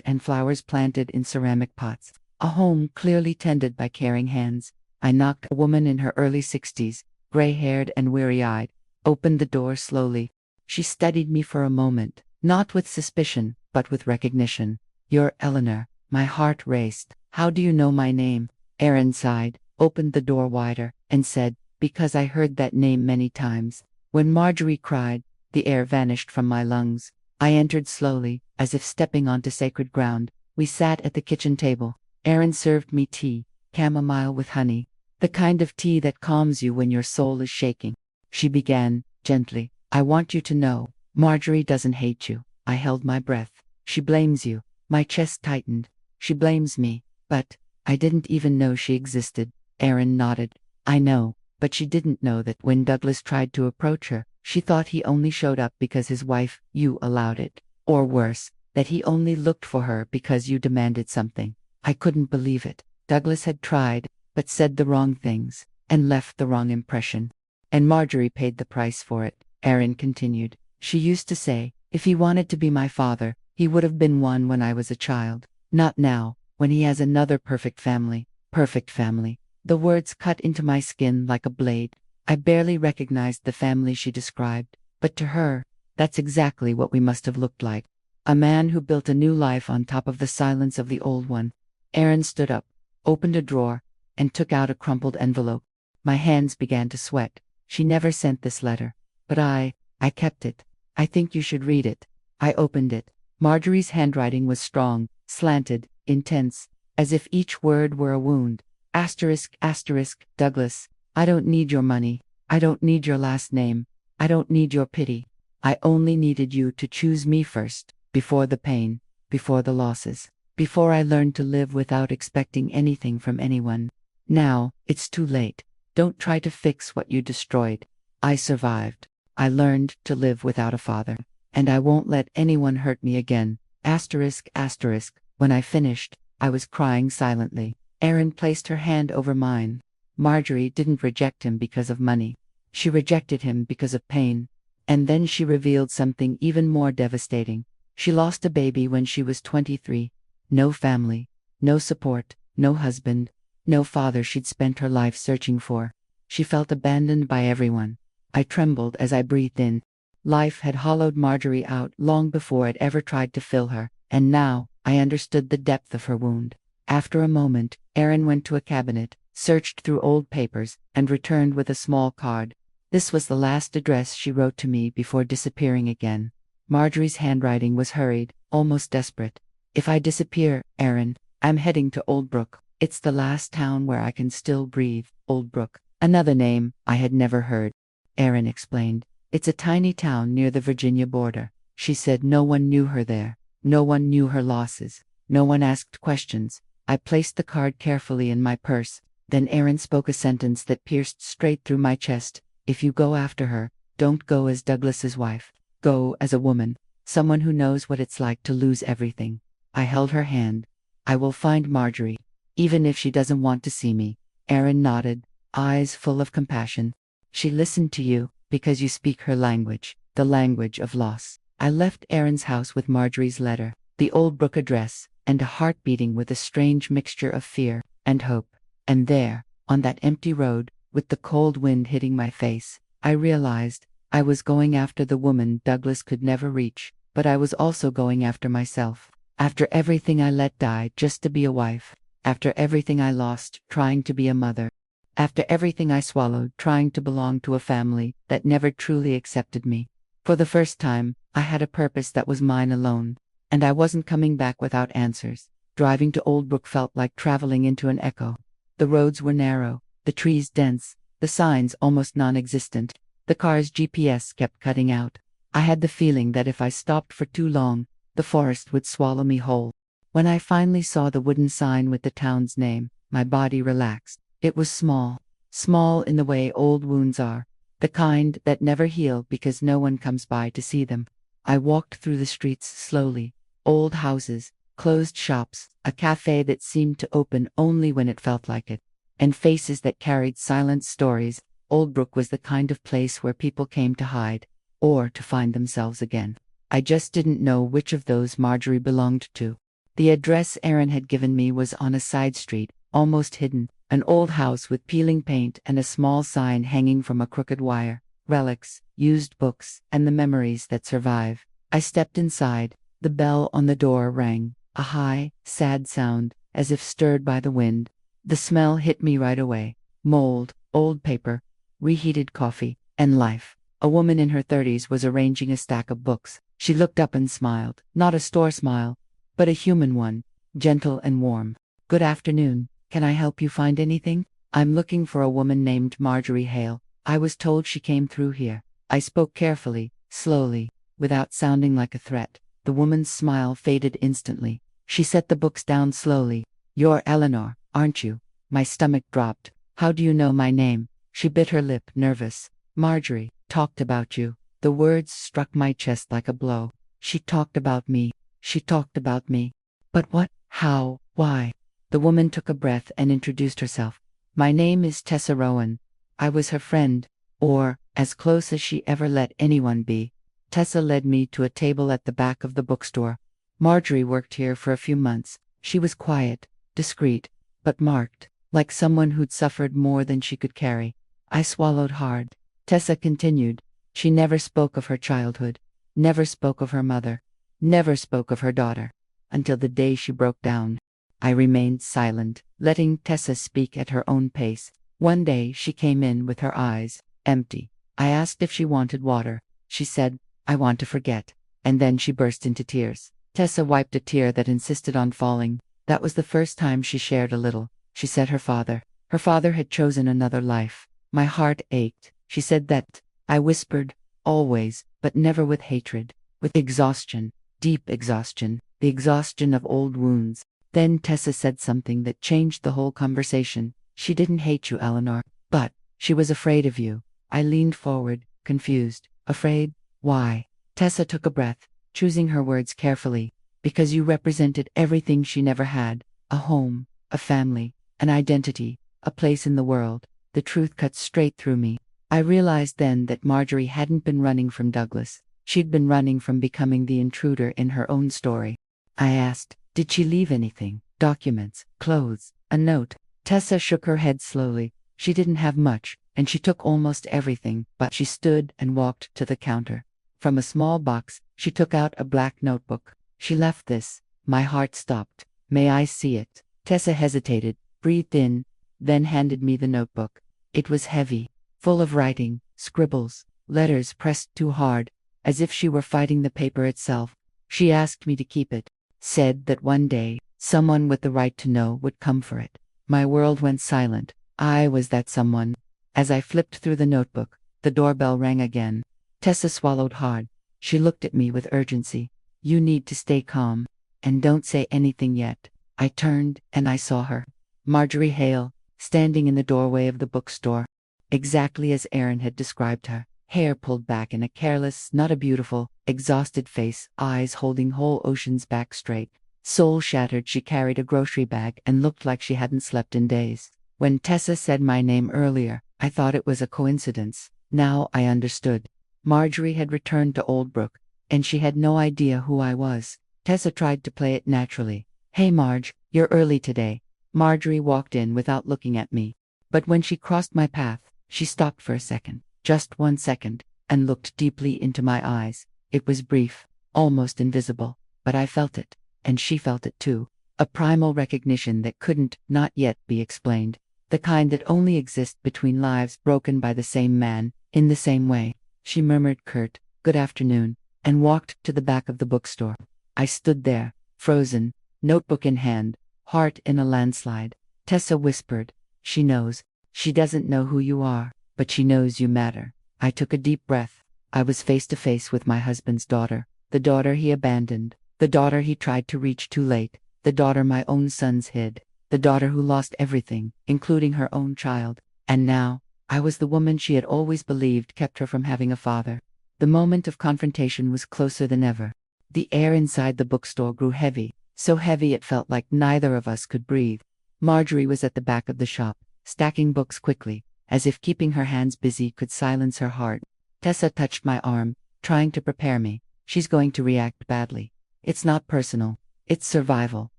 and flowers planted in ceramic pots. A home clearly tended by caring hands. I knocked. A woman in her early 60s, gray-haired and weary-eyed, opened the door slowly. She studied me for a moment, not with suspicion, but with recognition. "You're Eleanor." My heart raced. "How do you know my name?" Erin sighed, opened the door wider, and said, "Because I heard that name many times. When Marjorie cried, the air vanished from my lungs." I entered slowly, as if stepping onto sacred ground. We sat at the kitchen table. Erin served me tea, chamomile with honey, the kind of tea that calms you when your soul is shaking. She began, gently, "I want you to know, Marjorie doesn't hate you." I held my breath. "She blames you." My chest tightened. "She blames me, but I didn't even know she existed." Erin nodded. I know, but she didn't know that when Douglas tried to approach her, she thought he only showed up because his wife, you, allowed it. Or worse, that he only looked for her because you demanded something. I couldn't believe it. Douglas had tried, but said the wrong things, and left the wrong impression. And Marjorie paid the price for it, Erin continued. She used to say, if he wanted to be my father, he would have been one when I was a child. Not now, when he has another perfect family. Perfect family. The words cut into my skin like a blade. I barely recognized the family she described, but to her, that's exactly what we must have looked like. A man who built a new life on top of the silence of the old one. Erin stood up, opened a drawer, and took out a crumpled envelope. My hands began to sweat. She never sent this letter. But I kept it. I think you should read it. I opened it. Marjorie's handwriting was strong, slanted, intense, as if each word were a wound. Asterisk, asterisk, Douglas, I don't need your money. I don't need your last name. I don't need your pity. I only needed you to choose me first, before the pain, before the losses, before I learned to live without expecting anything from anyone. Now, it's too late. Don't try to fix what you destroyed. I survived. I learned to live without a father. And I won't let anyone hurt me again. Asterisk, asterisk. When I finished, I was crying silently. Erin placed her hand over mine. Marjorie didn't reject him because of money. She rejected him because of pain. And then she revealed something even more devastating. She lost a baby when she was 23. No family, no support, no husband, no father she'd spent her life searching for. She felt abandoned by everyone. I trembled as I breathed in. Life had hollowed Marjorie out long before it ever tried to fill her, and now I understood the depth of her wound. After a moment, Erin went to a cabinet, searched through old papers, and returned with a small card. This was the last address she wrote to me before disappearing again. Marjorie's handwriting was hurried, almost desperate. If I disappear, Erin, I'm heading to Oldbrook. It's the last town where I can still breathe. Oldbrook. Another name I had never heard. Erin explained. It's a tiny town near the Virginia border. She said no one knew her there. No one knew her losses. No one asked questions. I placed the card carefully in my purse. Then Erin spoke a sentence that pierced straight through my chest. If you go after her, don't go as Douglas's wife. Go as a woman. Someone who knows what it's like to lose everything. I held her hand. I will find Marjorie, even if she doesn't want to see me. Erin nodded, eyes full of compassion. She listened to you, because you speak her language, the language of loss. I left Erin's house with Marjorie's letter, the Oldbrook address, and a heart beating with a strange mixture of fear and hope. And there, on that empty road, with the cold wind hitting my face, I realized I was going after the woman Douglas could never reach, but I was also going after myself. After everything I let die just to be a wife. After everything I lost trying to be a mother. After everything I swallowed trying to belong to a family that never truly accepted me. For the first time, I had a purpose that was mine alone, and I wasn't coming back without answers. Driving to Oldbrook felt like traveling into an echo. The roads were narrow, the trees dense, the signs almost non-existent. The car's GPS kept cutting out. I had the feeling that if I stopped for too long, the forest would swallow me whole. When I finally saw the wooden sign with the town's name, my body relaxed. It was small. Small in the way old wounds are. The kind that never heal because no one comes by to see them. I walked through the streets slowly. Old houses, closed shops, a cafe that seemed to open only when it felt like it, and faces that carried silent stories. Oldbrook was the kind of place where people came to hide, or to find themselves again. I just didn't know which of those Marjorie belonged to. The address Erin had given me was on a side street, almost hidden, an old house with peeling paint and a small sign hanging from a crooked wire. Relics, used books, and the memories that survive. I stepped inside. The bell on the door rang, a high, sad sound, as if stirred by the wind. The smell hit me right away. Mold, old paper, reheated coffee, and life. A woman in her 30s was arranging a stack of books. She looked up and smiled, not a store smile, but a human one, gentle and warm. Good afternoon. Can I help you find anything? I'm looking for a woman named Marjorie Hale. I was told she came through here. I spoke carefully, slowly, without sounding like a threat. The woman's smile faded instantly. She set the books down slowly. You're Eleanor, aren't you? My stomach dropped. How do you know my name? She bit her lip, nervous. Marjorie talked about you. The words struck my chest like a blow. She talked about me. She talked about me. But what? How? Why? The woman took a breath and introduced herself. My name is Tessa Rowan. I was her friend, or as close as she ever let anyone be. Tessa led me to a table at the back of the bookstore. Marjorie worked here for a few months. She was quiet, discreet, but marked, like someone who'd suffered more than she could carry. I swallowed hard. Tessa continued. She never spoke of her childhood, never spoke of her mother, never spoke of her daughter, until the day she broke down. I remained silent, letting Tessa speak at her own pace. One day she came in with her eyes empty. I asked if she wanted water. She said, I want to forget. And then she burst into tears. Tessa wiped a tear that insisted on falling. That was the first time she shared a little. She said her father had chosen another life. My heart ached. She said that. I whispered, always, but never with hatred, with exhaustion, deep exhaustion, the exhaustion of old wounds. Then Tessa said something that changed the whole conversation. She didn't hate you, Eleanor, but she was afraid of you. I leaned forward, confused. Afraid? Why? Tessa took a breath, choosing her words carefully. Because you represented everything she never had. A home, a family, an identity, a place in the world. The truth cut straight through me. I realized then that Marjorie hadn't been running from Douglas. She'd been running from becoming the intruder in her own story. I asked, did she leave anything? Documents, clothes, a note? Tessa shook her head slowly. She didn't have much, and she took almost everything, but she stood and walked to the counter. From a small box, she took out a black notebook. She left this. My heart stopped. May I see it? Tessa hesitated, breathed in, then handed me the notebook. It was heavy, full of writing, scribbles, letters pressed too hard, as if she were fighting the paper itself. She asked me to keep it, said that one day, someone with the right to know would come for it. My world went silent. I was that someone. As I flipped through the notebook, the doorbell rang again. Tessa swallowed hard. She looked at me with urgency. You need to stay calm, and don't say anything yet. I turned, and I saw her. Marjorie Hale, standing in the doorway of the bookstore. Exactly as Aaron had described her. Hair pulled back in a careless, not a beautiful, exhausted face, eyes holding whole oceans back straight. Soul shattered, she carried a grocery bag and looked like she hadn't slept in days. When Tessa said my name earlier, I thought it was a coincidence. Now I understood. Marjorie had returned to Oldbrook, and she had no idea who I was. Tessa tried to play it naturally. Hey Marge, you're early today. Marjorie walked in without looking at me. But when she crossed my path, she stopped for a second, just 1 second, and looked deeply into my eyes. It was brief, almost invisible, but I felt it, and she felt it too. A primal recognition that couldn't, not yet, be explained. The kind that only exists between lives broken by the same man, in the same way. She murmured curt, "Good afternoon," and walked to the back of the bookstore. I stood there, frozen, notebook in hand, heart in a landslide. Tessa whispered, "She knows. She doesn't know who you are, but she knows you matter." I took a deep breath. I was face to face with my husband's daughter, the daughter he abandoned, the daughter he tried to reach too late, the daughter my own sons hid, the daughter who lost everything, including her own child. And now, I was the woman she had always believed kept her from having a father. The moment of confrontation was closer than ever. The air inside the bookstore grew heavy, so heavy it felt like neither of us could breathe. Marjorie was at the back of the shop, stacking books quickly, as if keeping her hands busy could silence her heart. Tessa touched my arm, trying to prepare me. She's going to react badly. It's not personal. It's survival.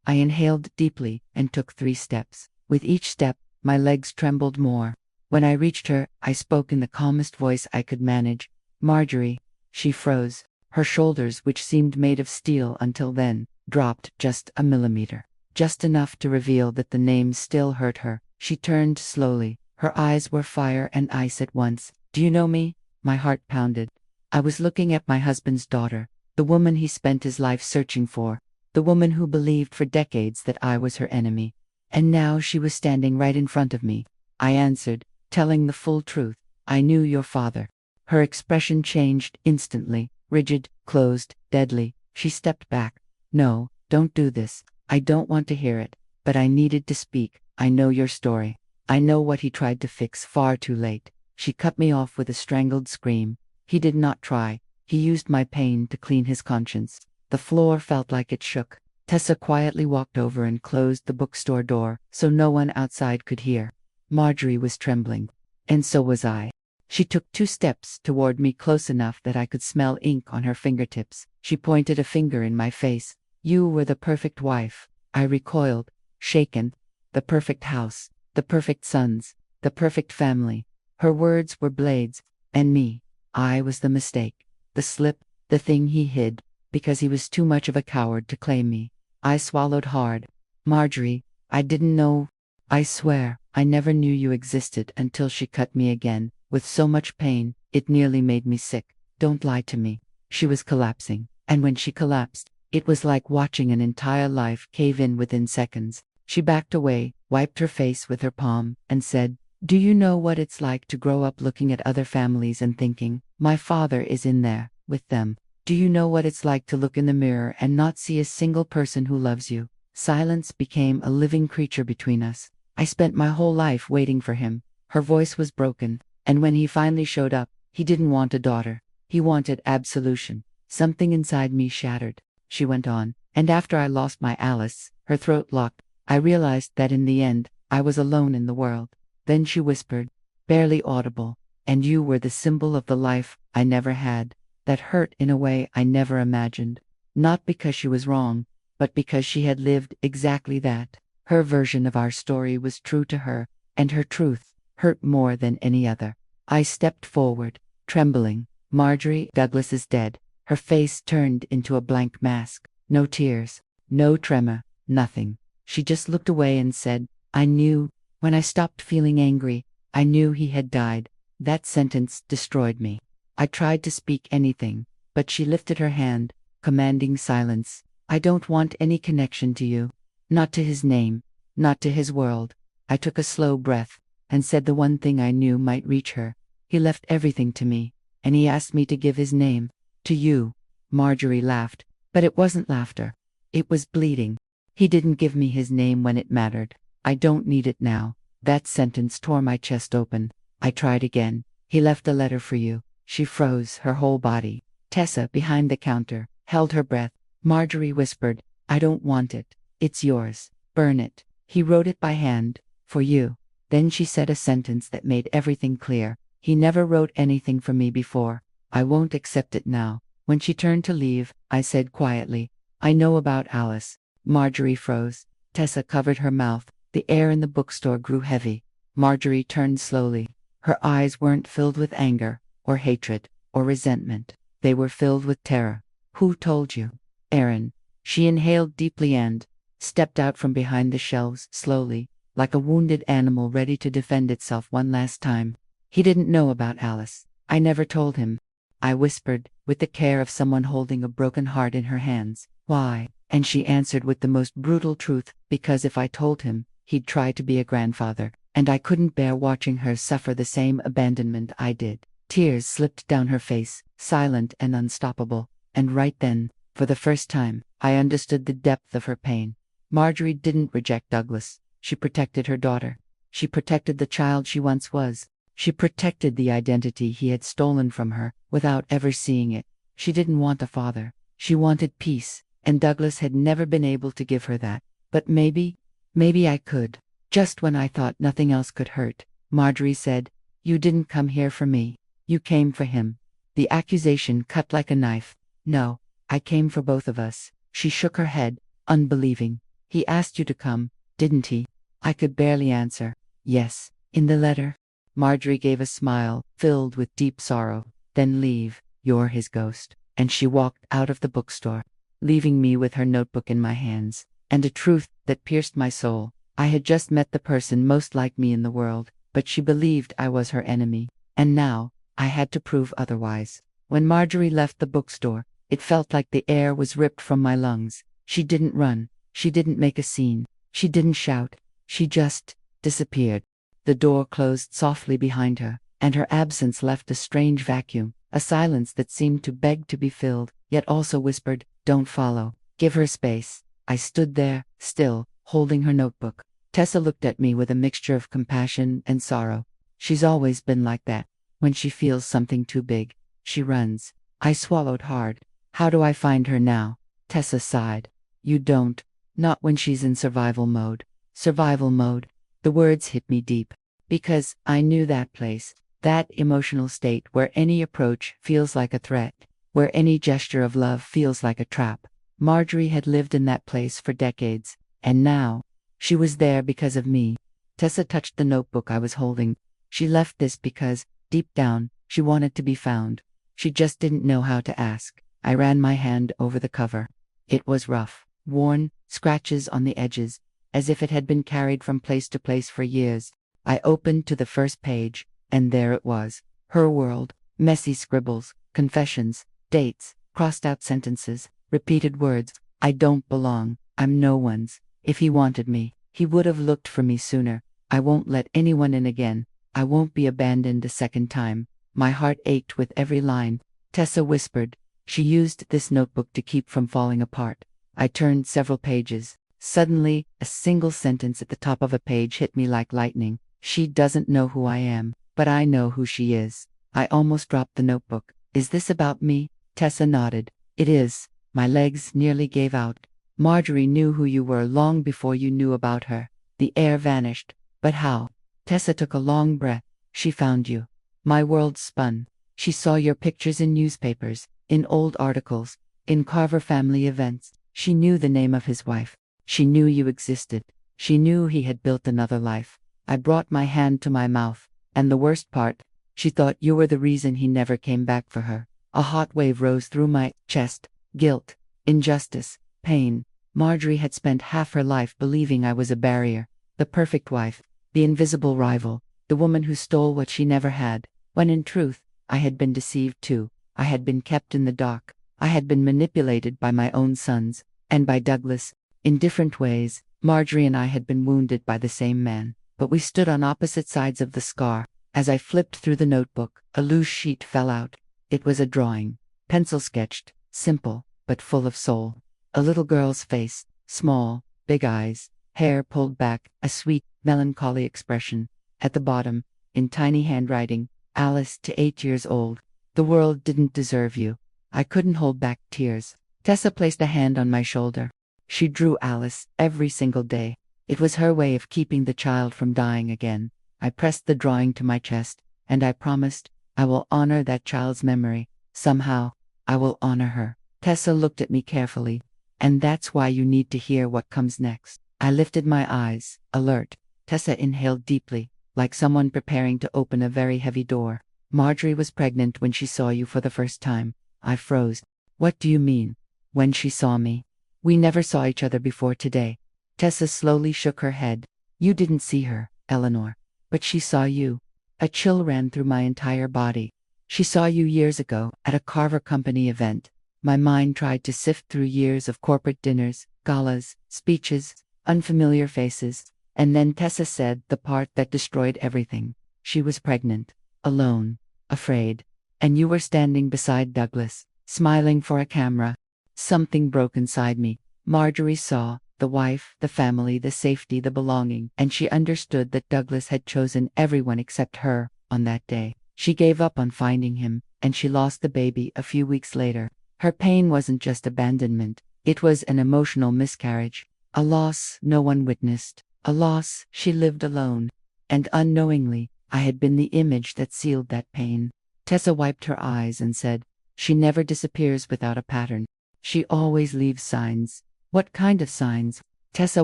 I inhaled deeply and took 3 steps. With each step, my legs trembled more. When I reached her, I spoke in the calmest voice I could manage. "Marjorie." She froze. Her shoulders, which seemed made of steel until then, dropped just a millimeter. Just enough to reveal that the name still hurt her. She turned slowly. Her eyes were fire and ice at once. "Do you know me?" My heart pounded. I was looking at my husband's daughter, the woman he spent his life searching for, the woman who believed for decades that I was her enemy. And now she was standing right in front of me. I answered, telling the full truth. "I knew your father." Her expression changed instantly, rigid, closed, deadly. She stepped back. "No, don't do this. I don't want to hear it. But I needed to speak. I know your story." I know what he tried to fix far too late. She cut me off with a strangled scream. He did not try. He used my pain to clean his conscience. The floor felt like it shook. Tessa quietly walked over and closed the bookstore door so no one outside could hear. Marjorie was trembling. And so was I. She took 2 steps toward me, close enough that I could smell ink on her fingertips. She pointed a finger in my face. You were the perfect wife. I recoiled, shaken. The perfect house, the perfect sons, the perfect family. Her words were blades, and me, I was the mistake, the slip, the thing he hid, because he was too much of a coward to claim me. I swallowed hard. Marjorie, I didn't know. I swear, I never knew you existed until she cut me again, with so much pain, it nearly made me sick. Don't lie to me. She was collapsing, and when she collapsed, it was like watching an entire life cave in within seconds. She backed away, wiped her face with her palm, and said, Do you know what it's like to grow up looking at other families and thinking, my father is in there, with them? Do you know what it's like to look in the mirror and not see a single person who loves you? Silence became a living creature between us. I spent my whole life waiting for him. Her voice was broken, and when he finally showed up, he didn't want a daughter. He wanted absolution. Something inside me shattered. She went on, and after I lost my Alice, her throat locked, I realized that in the end, I was alone in the world. Then she whispered, barely audible, and you were the symbol of the life I never had, that hurt in a way I never imagined. Not because she was wrong, but because she had lived exactly that. Her version of our story was true to her, and her truth hurt more than any other. I stepped forward, trembling. Marjorie Douglas is dead. Her face turned into a blank mask. No tears, no tremor, nothing. She just looked away and said, I knew. When I stopped feeling angry, I knew he had died. That sentence destroyed me. I tried to speak anything, but she lifted her hand, commanding silence. I don't want any connection to you. Not to his name, not to his world. I took a slow breath, and said the one thing I knew might reach her. He left everything to me, and he asked me to give his name to you. Marjorie laughed, but it wasn't laughter. It was bleeding. He didn't give me his name when it mattered. I don't need it now. That sentence tore my chest open. I tried again. He left a letter for you. She froze, her whole body. Tessa, behind the counter, held her breath. Marjorie whispered, I don't want it. It's yours. Burn it. He wrote it by hand, for you. Then she said a sentence that made everything clear. He never wrote anything for me before. I won't accept it now. When she turned to leave, I said quietly, I know about Alice. Marjorie froze. Tessa covered her mouth. The air in the bookstore grew heavy. Marjorie turned slowly. Her eyes weren't filled with anger, or hatred, or resentment. They were filled with terror. Who told you? Aaron. She inhaled deeply and stepped out from behind the shelves slowly, like a wounded animal ready to defend itself one last time. He didn't know about Alice. I never told him. I whispered, with the care of someone holding a broken heart in her hands. Why? And she answered with the most brutal truth, because if I told him, he'd try to be a grandfather, and I couldn't bear watching her suffer the same abandonment I did. Tears slipped down her face, silent and unstoppable, and right then, for the first time, I understood the depth of her pain. Marjorie didn't reject Douglas. She protected her daughter. She protected the child she once was. She protected the identity he had stolen from her, without ever seeing it. She didn't want a father. She wanted peace, and Douglas had never been able to give her that. But maybe I could. Just when I thought nothing else could hurt, Marjorie said, You didn't come here for me. You came for him. The accusation cut like a knife. No, I came for both of us. She shook her head, unbelieving. He asked you to come, didn't he? I could barely answer. Yes, in the letter. Marjorie gave a smile, filled with deep sorrow. Then leave. You're his ghost. And she walked out of the bookstore, leaving me with her notebook in my hands, and a truth that pierced my soul. I had just met the person most like me in the world, but she believed I was her enemy. And now, I had to prove otherwise. When Marjorie left the bookstore, it felt like the air was ripped from my lungs. She didn't run. She didn't make a scene. She didn't shout. She just disappeared. The door closed softly behind her, and her absence left a strange vacuum, a silence that seemed to beg to be filled, yet also whispered, Don't follow. Give her space. I stood there, still, holding her notebook. Tessa looked at me with a mixture of compassion and sorrow. She's always been like that. When she feels something too big, she runs. I swallowed hard. How do I find her now? Tessa sighed. You don't. Not when she's in survival mode. Survival mode. The words hit me deep. Because I knew that place. That emotional state where any approach feels like a threat. Where any gesture of love feels like a trap. Marjorie had lived in that place for decades. And now, she was there because of me. Tessa touched the notebook I was holding. She left this because, deep down, she wanted to be found. She just didn't know how to ask. I ran my hand over the cover. It was rough, worn, scratches on the edges, as if it had been carried from place to place for years. I opened to the first page, and there it was. Her world, messy scribbles, confessions, dates, crossed-out sentences, repeated words. I don't belong. I'm no one's. If he wanted me, he would have looked for me sooner. I won't let anyone in again. I won't be abandoned a second time. My heart ached with every line. Tessa whispered. She used this notebook to keep from falling apart. I turned several pages. Suddenly, a single sentence at the top of a page hit me like lightning. She doesn't know who I am, but I know who she is. I almost dropped the notebook. Is this about me? Tessa nodded. It is. My legs nearly gave out. Marjorie knew who you were long before you knew about her. The air vanished. But how? Tessa took a long breath. She found you. My world spun. She saw your pictures in newspapers, in old articles, in Carver family events. She knew the name of his wife. She knew you existed. She knew he had built another life. I brought my hand to my mouth. And the worst part, she thought you were the reason he never came back for her. A hot wave rose through my chest. Guilt, injustice, pain. Marjorie had spent half her life believing I was a barrier, the perfect wife, the invisible rival, the woman who stole what she never had, when in truth, I had been deceived too. I had been kept in the dark. I had been manipulated by my own sons, and by Douglas. In different ways, Marjorie and I had been wounded by the same man, but we stood on opposite sides of the scar. As I flipped through the notebook, a loose sheet fell out. It was a drawing, pencil sketched, simple, but full of soul. A little girl's face, small, big eyes, hair pulled back, a sweet, melancholy expression. At the bottom, in tiny handwriting, Alice to 8 years old. The world didn't deserve you. I couldn't hold back tears. Tessa placed a hand on my shoulder. She drew Alice every single day. It was her way of keeping the child from dying again. I pressed the drawing to my chest, and I promised, I will honor that child's memory. Somehow, I will honor her. Tessa looked at me carefully. And that's why you need to hear what comes next. I lifted my eyes, alert. Tessa inhaled deeply, like someone preparing to open a very heavy door. Marjorie was pregnant when she saw you for the first time. I froze. What do you mean? When she saw me? We never saw each other before today. Tessa slowly shook her head. You didn't see her, Eleanor. But she saw you. A chill ran through my entire body. She saw you years ago, at a Carver Company event. My mind tried to sift through years of corporate dinners, galas, speeches, unfamiliar faces. And then Tessa said the part that destroyed everything. She was pregnant, alone, afraid. And you were standing beside Douglas, smiling for a camera. Something broke inside me. Marjorie saw the wife, the family, the safety, the belonging, and she understood that Douglas had chosen everyone except her on that day. She gave up on finding him, and she lost the baby a few weeks later. Her pain wasn't just abandonment, it was an emotional miscarriage, a loss no one witnessed, a loss she lived alone. And unknowingly, I had been the image that sealed that pain. Tessa wiped her eyes and said, she never disappears without a pattern. She always leaves signs. What kind of signs? Tessa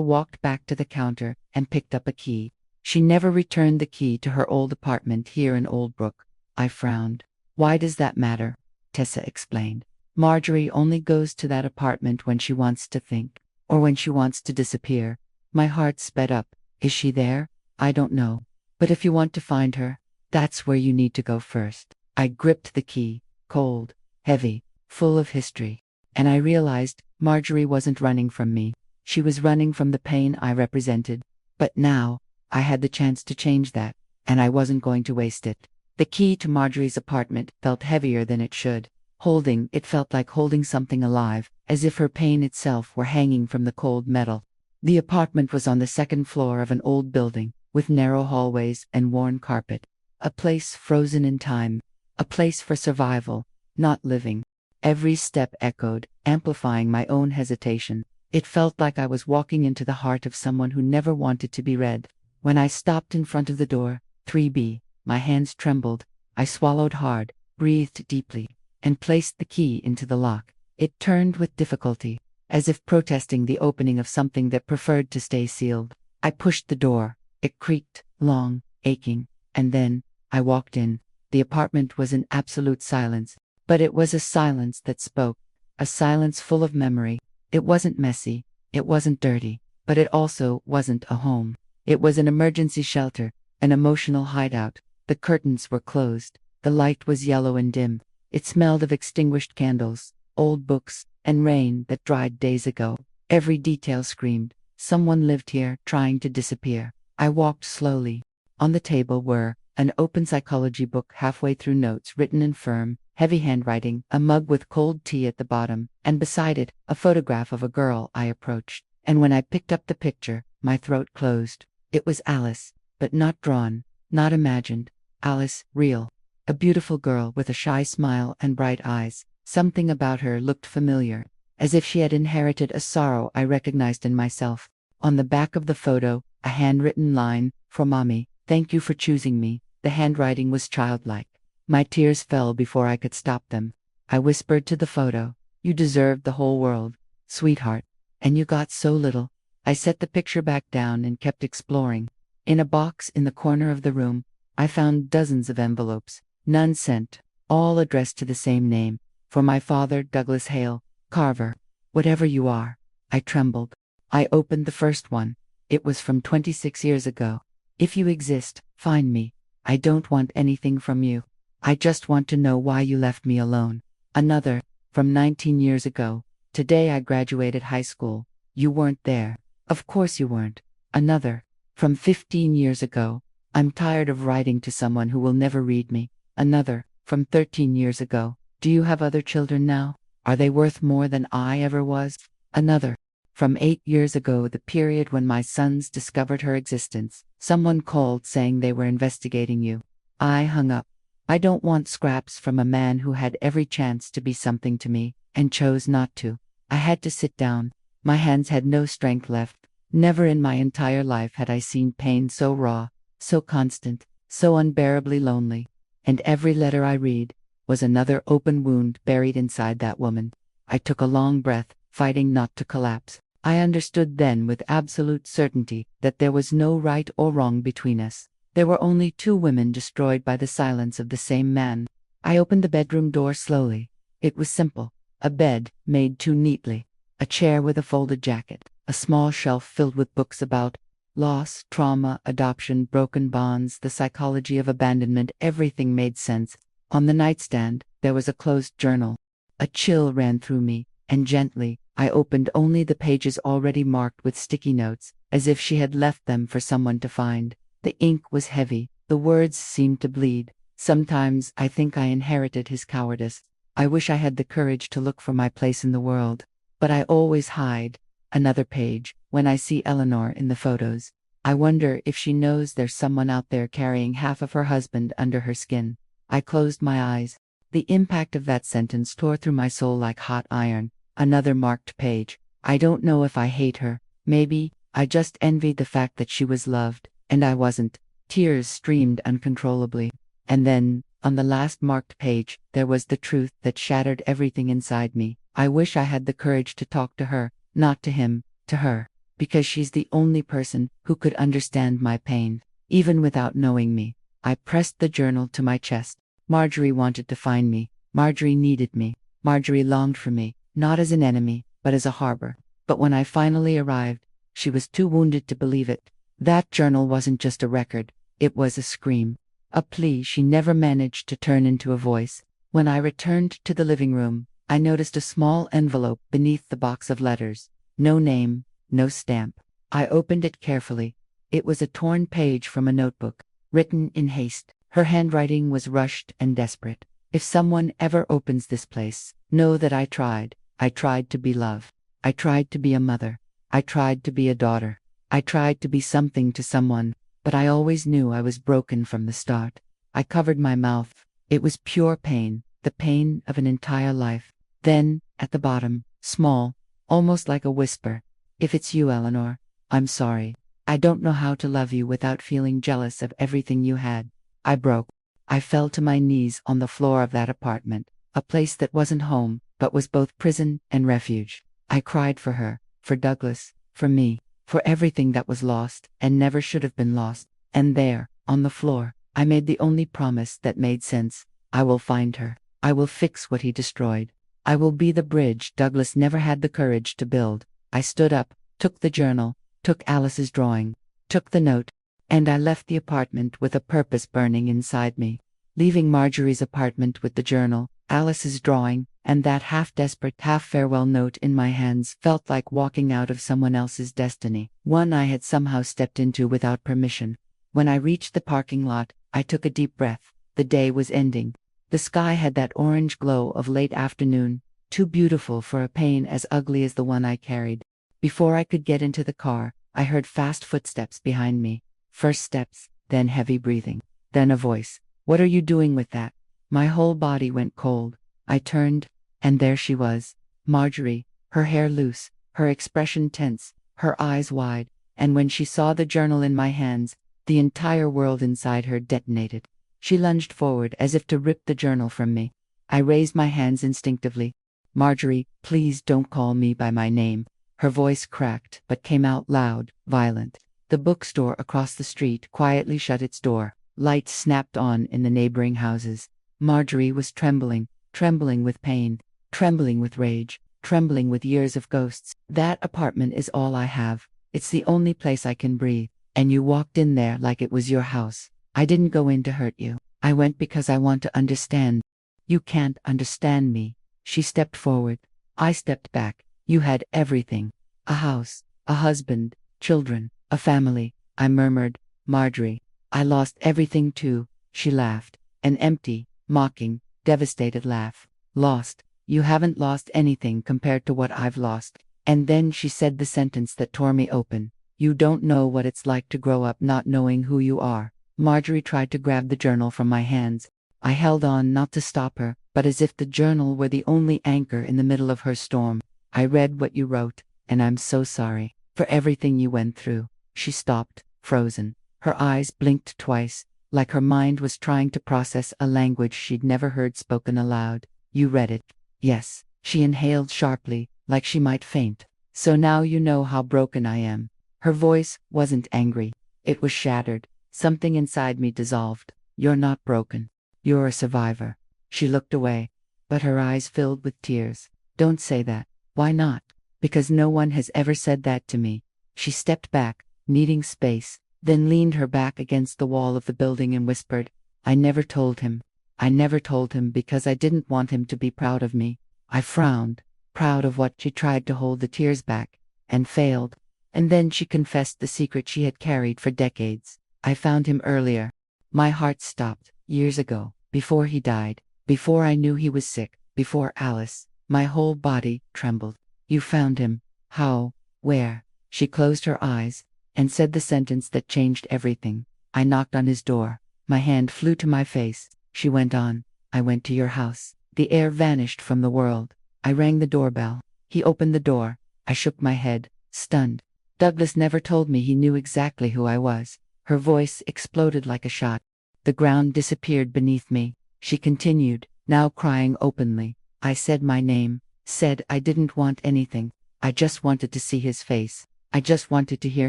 walked back to the counter and picked up a key. She never returned the key to her old apartment here in Old Brook. I frowned. Why does that matter? Tessa explained. Marjorie only goes to that apartment when she wants to think, or when she wants to disappear. My heart sped up. Is she there? I don't know. But if you want to find her, that's where you need to go first. I gripped the key, cold, heavy, full of history. And I realized Marjorie wasn't running from me. She was running from the pain I represented. But now, I had the chance to change that, and I wasn't going to waste it. The key to Marjorie's apartment felt heavier than it should. Holding it felt like holding something alive, as if her pain itself were hanging from the cold metal. The apartment was on the second floor of an old building, with narrow hallways and worn carpet. A place frozen in time. A place for survival, not living. Every step echoed, amplifying my own hesitation. It felt like I was walking into the heart of someone who never wanted to be read. When I stopped in front of the door, 3B, my hands trembled. I swallowed hard, breathed deeply, and placed the key into the lock. It turned with difficulty, as if protesting the opening of something that preferred to stay sealed. I pushed the door. It creaked, long, aching, and then I walked in. The apartment was in absolute silence, but it was a silence that spoke, a silence full of memory. It wasn't messy, it wasn't dirty, but it also wasn't a home. It was an emergency shelter, an emotional hideout. The curtains were closed. The light was yellow and dim. It smelled of extinguished candles, old books, and rain that dried days ago. Every detail screamed, someone lived here trying to disappear. I walked slowly. On the table were an open psychology book halfway through, notes written in firm, heavy handwriting, a mug with cold tea at the bottom, and beside it, a photograph of a girl I approached. And when I picked up the picture, my throat closed. It was Alice, but not drawn, not imagined. Alice, real. A beautiful girl with a shy smile and bright eyes. Something about her looked familiar, as if she had inherited a sorrow I recognized in myself. On the back of the photo, a handwritten line, "For Mommy, thank you for choosing me." The handwriting was childlike. My tears fell before I could stop them. I whispered to the photo, "You deserved the whole world, sweetheart, and you got so little." I set the picture back down and kept exploring. In a box in the corner of the room, I found dozens of envelopes, none sent, all addressed to the same name. For my father, Douglas Hale, Carver. Whatever you are. I trembled. I opened the first one. It was from 26 years ago. "If you exist, find me. I don't want anything from you. I just want to know why you left me alone." Another, from 19 years ago. "Today I graduated high school. You weren't there. Of course you weren't." Another, from 15 years ago. "I'm tired of writing to someone who will never read me." Another, from 13 years ago. "Do you have other children now? Are they worth more than I ever was?" Another, from 8 years ago, the period when my sons discovered her existence. "Someone called saying they were investigating you." I hung up. I don't want scraps from a man who had every chance to be something to me, and chose not to. I had to sit down. My hands had no strength left. Never in my entire life had I seen pain so raw, so constant, so unbearably lonely. And every letter I read was another open wound buried inside that woman. I took a long breath, fighting not to collapse. I understood then with absolute certainty that there was no right or wrong between us. There were only two women destroyed by the silence of the same man. I opened the bedroom door slowly. It was simple. A bed, made too neatly. A chair with a folded jacket. A small shelf filled with books about loss, trauma, adoption, broken bonds, the psychology of abandonment. Everything made sense. On the nightstand, there was a closed journal. A chill ran through me, and gently, I opened only the pages already marked with sticky notes, as if she had left them for someone to find. The ink was heavy, the words seemed to bleed. Sometimes I think I inherited his cowardice. I wish I had the courage to look for my place in the world. But I always hide. Another page, when I see Eleanor in the photos. I wonder if she knows there's someone out there carrying half of her husband under her skin. I closed my eyes. The impact of that sentence tore through my soul like hot iron. Another marked page. I don't know if I hate her. Maybe I just envied the fact that she was loved, and I wasn't. Tears streamed uncontrollably. And then, on the last marked page, there was the truth that shattered everything inside me. I wish I had the courage to talk to her, not to him, to her, because she's the only person who could understand my pain, even without knowing me. I pressed the journal to my chest. Marjorie wanted to find me. Marjorie needed me. Marjorie longed for me, not as an enemy, but as a harbor. But when I finally arrived, she was too wounded to believe it. That journal wasn't just a record, it was a scream. A plea she never managed to turn into a voice. When I returned to the living room, I noticed a small envelope beneath the box of letters. No name, no stamp. I opened it carefully. It was a torn page from a notebook, written in haste. Her handwriting was rushed and desperate. "If someone ever opens this place, know that I tried. I tried to be love. I tried to be a mother. I tried to be a daughter. I tried to be something to someone, but I always knew I was broken from the start. I covered my mouth. It was pure pain, the pain of an entire life. Then, at the bottom, small, almost like a whisper, "If it's you, Eleanor, I'm sorry. I don't know how to love you without feeling jealous of everything you had." I broke. I fell to my knees on the floor of that apartment, a place that wasn't home, but was both prison and refuge. I cried for her, for Douglas, for me, for everything that was lost and never should have been lost. And there, on the floor, I made the only promise that made sense. I will find her. I will fix what he destroyed. I will be the bridge Douglas never had the courage to build. I stood up, took the journal, took Alice's drawing, took the note, and I left the apartment with a purpose burning inside me. Leaving Marjorie's apartment with the journal, Alice's drawing, and that half-desperate, half-farewell note in my hands felt like walking out of someone else's destiny, one I had somehow stepped into without permission. When I reached the parking lot, I took a deep breath. The day was ending. The sky had that orange glow of late afternoon, too beautiful for a pain as ugly as the one I carried. Before I could get into the car, I heard fast footsteps behind me. First steps, then heavy breathing, then a voice. "What are you doing with that?" My whole body went cold. I turned, and there she was, Marjorie, her hair loose, her expression tense, her eyes wide, and when she saw the journal in my hands, the entire world inside her detonated. She lunged forward as if to rip the journal from me. I raised my hands instinctively. "Marjorie, please don't call me by my name." Her voice cracked, but came out loud, violent. The bookstore across the street quietly shut its door. Lights snapped on in the neighboring houses. Marjorie was trembling, trembling with pain, trembling with rage, trembling with years of ghosts. "That apartment is all I have. It's the only place I can breathe. And you walked in there like it was your house. I didn't go in to hurt you. I went because I want to understand. You can't understand me." She stepped forward. I stepped back. "You had everything. A house, a husband, children, a family." I murmured. "Marjorie, I lost everything too." She laughed. An empty, mocking, devastated laugh. "Lost? You haven't lost anything compared to what I've lost." And then she said the sentence that tore me open. "You don't know what it's like to grow up not knowing who you are." Marjorie tried to grab the journal from my hands. I held on, not to stop her, but as if the journal were the only anchor in the middle of her storm. "I read what you wrote, and I'm so sorry for everything you went through." She stopped, frozen. Her eyes blinked twice, like her mind was trying to process a language she'd never heard spoken aloud. "You read it?" "Yes." She inhaled sharply, like she might faint. "So now you know how broken I am." Her voice wasn't angry. It was shattered. Something inside me dissolved. "You're not broken. You're a survivor." She looked away, but her eyes filled with tears. "Don't say that." "Why not?" "Because no one has ever said that to me." She stepped back, needing space, then leaned her back against the wall of the building and whispered, "I never told him. I never told him because I didn't want him to be proud of me." I frowned, proud of what. She tried to hold the tears back, and failed. And then she confessed the secret she had carried for decades. "I found him earlier." My heart stopped, years ago, before he died, before I knew he was sick, before Alice. My whole body trembled. "You found him? How? Where?" She closed her eyes, and said the sentence that changed everything. "I knocked on his door." My hand flew to my face. She went on, "I went to your house." The air vanished from the world. I rang the doorbell. He opened the door. I shook my head, stunned. "Douglas never told me he knew exactly who I was." Her voice exploded like a shot. The ground disappeared beneath me. She continued, now crying openly. "I said my name, said I didn't want anything. I just wanted to see his face. I just wanted to hear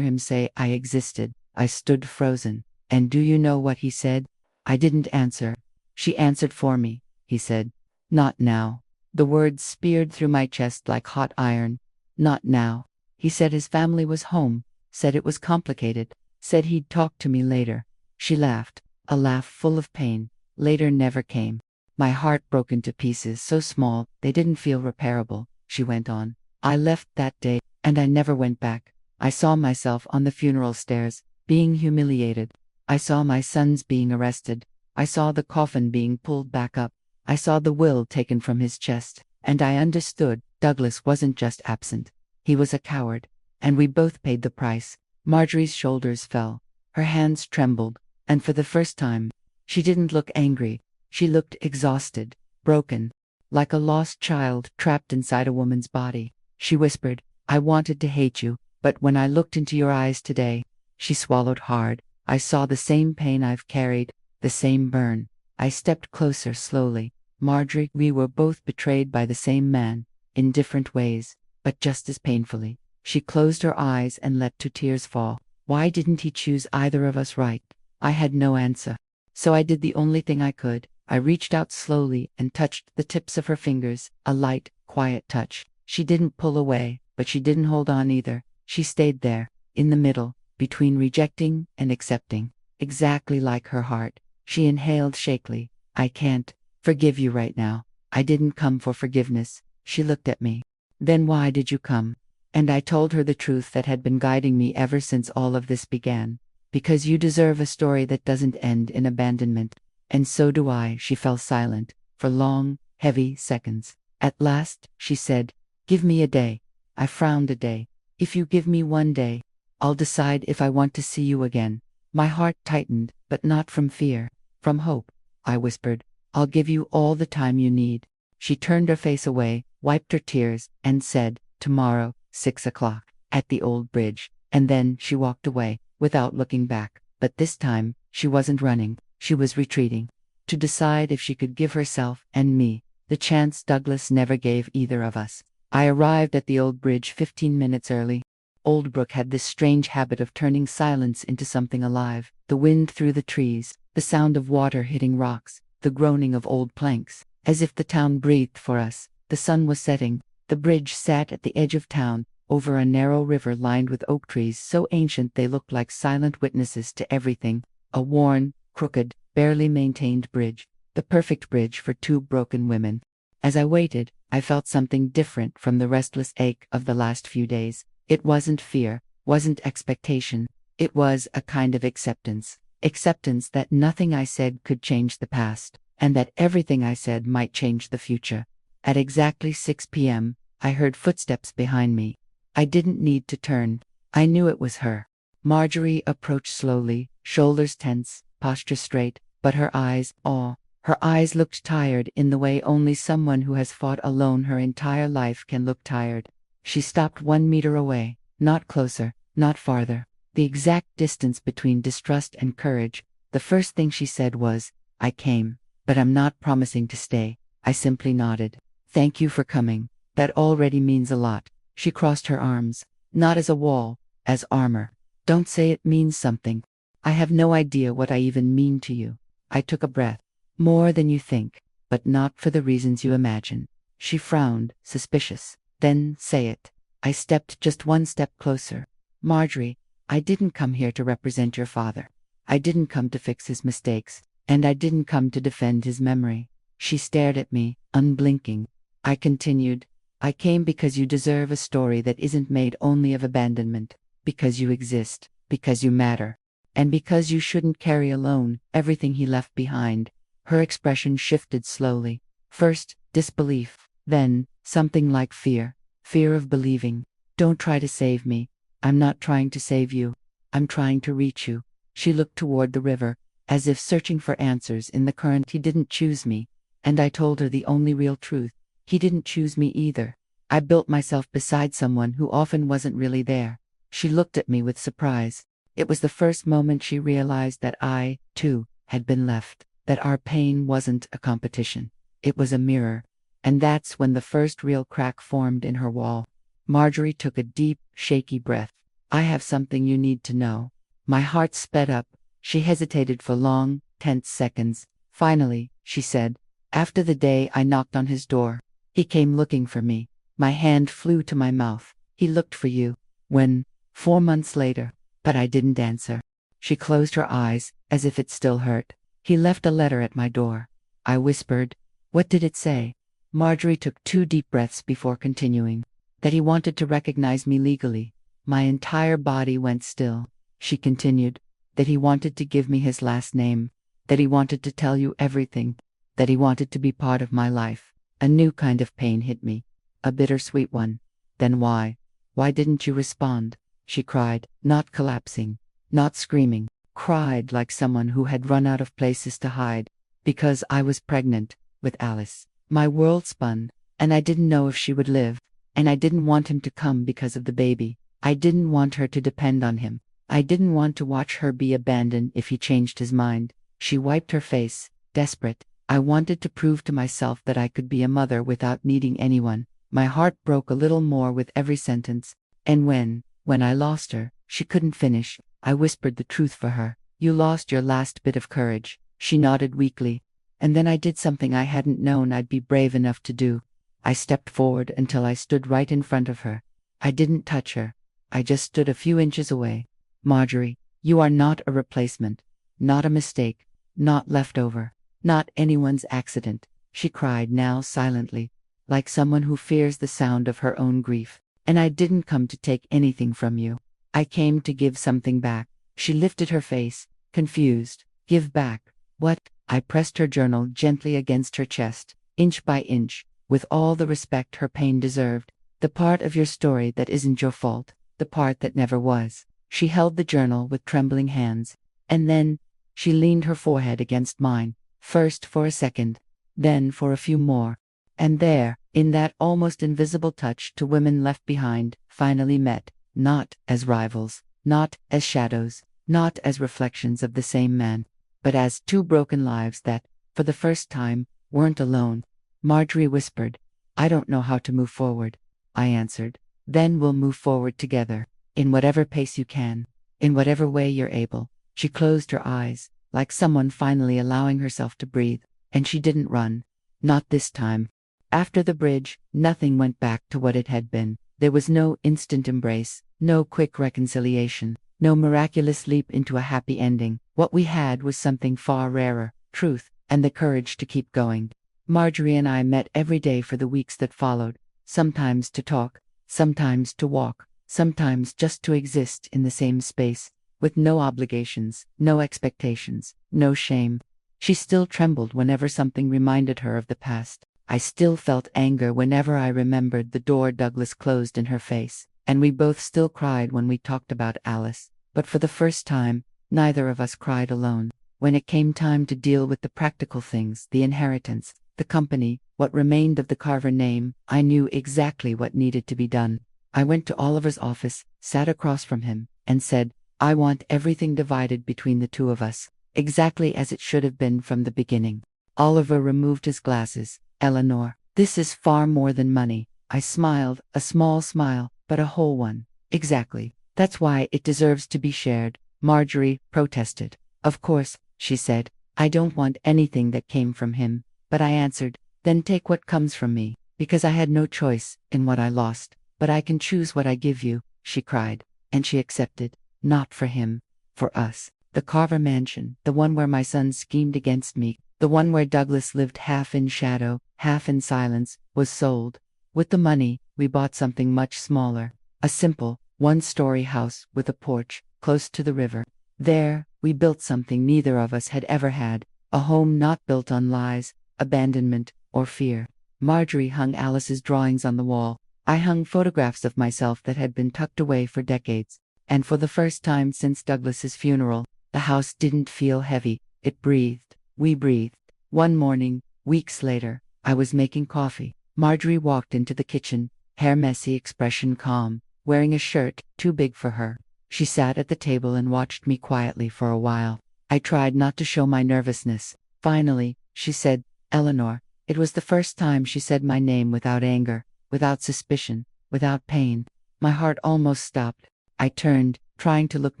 him say I existed." I stood frozen. "And do you know what he said?" I didn't answer. She answered for me. "He said, 'Not now.'" The words speared through my chest like hot iron. "Not now." He said his family was home, said it was complicated, said he'd talk to me later. She laughed, a laugh full of pain. Later never came. My heart broke into pieces so small they didn't feel repairable. She went on. "I left that day, and I never went back. I saw myself on the funeral stairs, being humiliated. I saw my sons being arrested. I saw the coffin being pulled back up. I saw the will taken from his chest, and I understood Douglas wasn't just absent. He was a coward, and we both paid the price. Marjorie's shoulders fell. Her hands trembled, and for the first time, she didn't look angry. She looked exhausted, broken, like a lost child trapped inside a woman's body. She whispered, "I wanted to hate you, but when I looked into your eyes today," she swallowed hard, "I saw the same pain I've carried, the same burn." I stepped closer slowly. "Marjorie, we were both betrayed by the same man, in different ways, but just as painfully." She closed her eyes and let two tears fall. Why didn't he choose either of us right? I had no answer. So I did the only thing I could. I reached out slowly and touched the tips of her fingers, a light, quiet touch. She didn't pull away, but she didn't hold on either. She stayed there, in the middle, between rejecting and accepting, exactly like her heart. She inhaled shakily. "I can't forgive you right now. I didn't come for forgiveness." She looked at me. "Then why did you come?" And I told her the truth that had been guiding me ever since all of this began. "Because you deserve a story that doesn't end in abandonment. And so do I." She fell silent, for long, heavy seconds. At last, she said, "Give me a day." I frowned. "A day? If you give me one day, I'll decide if I want to see you again." My heart tightened, but not from fear, from hope. I whispered, "I'll give you all the time you need." She turned her face away, wiped her tears, and said, "Tomorrow, 6 o'clock, at the old bridge." And then she walked away, without looking back. But this time, she wasn't running, she was retreating. To decide if she could give herself, and me, the chance Douglas never gave either of us. I arrived at the old bridge 15 minutes early. Old Brook had this strange habit of turning silence into something alive. The wind through the trees, the sound of water hitting rocks, the groaning of old planks, as if the town breathed for us. The sun was setting. The bridge sat at the edge of town, over a narrow river lined with oak trees so ancient they looked like silent witnesses to everything. A worn, crooked, barely maintained bridge. The perfect bridge for two broken women. As I waited, I felt something different from the restless ache of the last few days. It wasn't fear, wasn't expectation. It was a kind of acceptance. Acceptance that nothing I said could change the past, and that everything I said might change the future. At exactly 6 p.m., I heard footsteps behind me. I didn't need to turn. I knew it was her. Marjorie approached slowly, shoulders tense, posture straight, but her eyes looked tired in the way only someone who has fought alone her entire life can look tired. She stopped 1 meter away, not closer, not farther. The exact distance between distrust and courage. The first thing she said was, "I came, but I'm not promising to stay." I simply nodded. "Thank you for coming. That already means a lot." She crossed her arms, not as a wall, as armor. "Don't say it means something. I have no idea what I even mean to you." I took a breath. "More than you think, but not for the reasons you imagine." She frowned, suspicious. "Then say it." I stepped just one step closer. "Marjorie, I didn't come here to represent your father. I didn't come to fix his mistakes, and I didn't come to defend his memory." She stared at me, unblinking. I continued, "I came because you deserve a story that isn't made only of abandonment, because you exist, because you matter, and because you shouldn't carry alone everything he left behind." Her expression shifted slowly. First, disbelief, then, something like fear. Fear of believing. "Don't try to save me. I'm not trying to save you. I'm trying to reach you." She looked toward the river, as if searching for answers in the current. "He didn't choose me." And I told her the only real truth. He didn't choose me either. I built myself beside someone who often wasn't really there. She looked at me with surprise. It was the first moment she realized that I, too, had been left, that our pain wasn't a competition. It was a mirror. And that's when the first real crack formed in her wall. Marjorie took a deep, shaky breath. "I have something you need to know." My heart sped up. She hesitated for long, tense seconds. Finally, she said, "After the day I knocked on his door, he came looking for me." My hand flew to my mouth. "He looked for you. When? 4 months later." But I didn't answer. She closed her eyes, as if it still hurt. "He left a letter at my door." I whispered, "What did it say?" Marjorie took 2 deep breaths before continuing. "That he wanted to recognize me legally." My entire body went still. She continued, "That he wanted to give me his last name. That he wanted to tell you everything. That he wanted to be part of my life." A new kind of pain hit me. A bittersweet one. "Then why?" Why didn't you respond? She cried, not collapsing, not screaming, cried like someone who had run out of places to hide. Because I was pregnant with Alice. My world spun, and I didn't know if she would live, and I didn't want him to come because of the baby. I didn't want her to depend on him. I didn't want to watch her be abandoned if he changed his mind. She wiped her face, desperate. I wanted to prove to myself that I could be a mother without needing anyone. My heart broke a little more with every sentence. And when I lost her, she couldn't finish. I whispered the truth for her. You lost your last bit of courage. She nodded weakly. And then I did something I hadn't known I'd be brave enough to do. I stepped forward until I stood right in front of her. I didn't touch her. I just stood a few inches away. Marjorie, you are not a replacement. Not a mistake. Not leftover. Not anyone's accident. She cried now silently, like someone who fears the sound of her own grief. And I didn't come to take anything from you. I came to give something back. She lifted her face, confused. Give back. What? I pressed her journal gently against her chest, inch by inch, with all the respect her pain deserved. The part of your story that isn't your fault, the part that never was. She held the journal with trembling hands, and then she leaned her forehead against mine, first for a second, then for a few more. And there, in that almost invisible touch to women left behind, finally met, not as rivals, not as shadows, not as reflections of the same man, but as two broken lives that, for the first time, weren't alone. Marjorie whispered, I don't know how to move forward. I answered, then we'll move forward together, in whatever pace you can, in whatever way you're able. She closed her eyes, like someone finally allowing herself to breathe, and she didn't run. Not this time. After the bridge, nothing went back to what it had been. There was no instant embrace, no quick reconciliation, no miraculous leap into a happy ending. What we had was something far rarer, truth, and the courage to keep going. Marjorie and I met every day for the weeks that followed, sometimes to talk, sometimes to walk, sometimes just to exist in the same space, with no obligations, no expectations, no shame. She still trembled whenever something reminded her of the past. I still felt anger whenever I remembered the door Douglas closed in her face, and we both still cried when we talked about Alice. But for the first time, neither of us cried alone. When it came time to deal with the practical things, the inheritance, the company, what remained of the Carver name, I knew exactly what needed to be done. I went to Oliver's office, sat across from him, and said, I want everything divided between the two of us, exactly as it should have been from the beginning. Oliver removed his glasses. Eleanor, this is far more than money. I smiled, a small smile, but a whole one. Exactly. That's why it deserves to be shared. Marjorie protested. Of course, she said, I don't want anything that came from him. But I answered, then take what comes from me, because I had no choice in what I lost. But I can choose what I give you, she cried, and she accepted. Not for him, for us. The Carver mansion, the one where my son schemed against me, the one where Douglas lived half in shadow, half in silence, was sold. With the money, we bought something much smaller, a simple, one-story house with a porch, close to the river. There, we built something neither of us had ever had, a home not built on lies, abandonment, or fear. Marjorie hung Alice's drawings on the wall. I hung photographs of myself that had been tucked away for decades. And for the first time since Douglas's funeral, the house didn't feel heavy. It breathed. We breathed. One morning, weeks later, I was making coffee. Marjorie walked into the kitchen, hair messy, expression calm, wearing a shirt too big for her. She sat at the table and watched me quietly for a while. I tried not to show my nervousness. Finally, she said, Eleanor. It was the first time she said my name without anger, without suspicion, without pain. My heart almost stopped. I turned, trying to look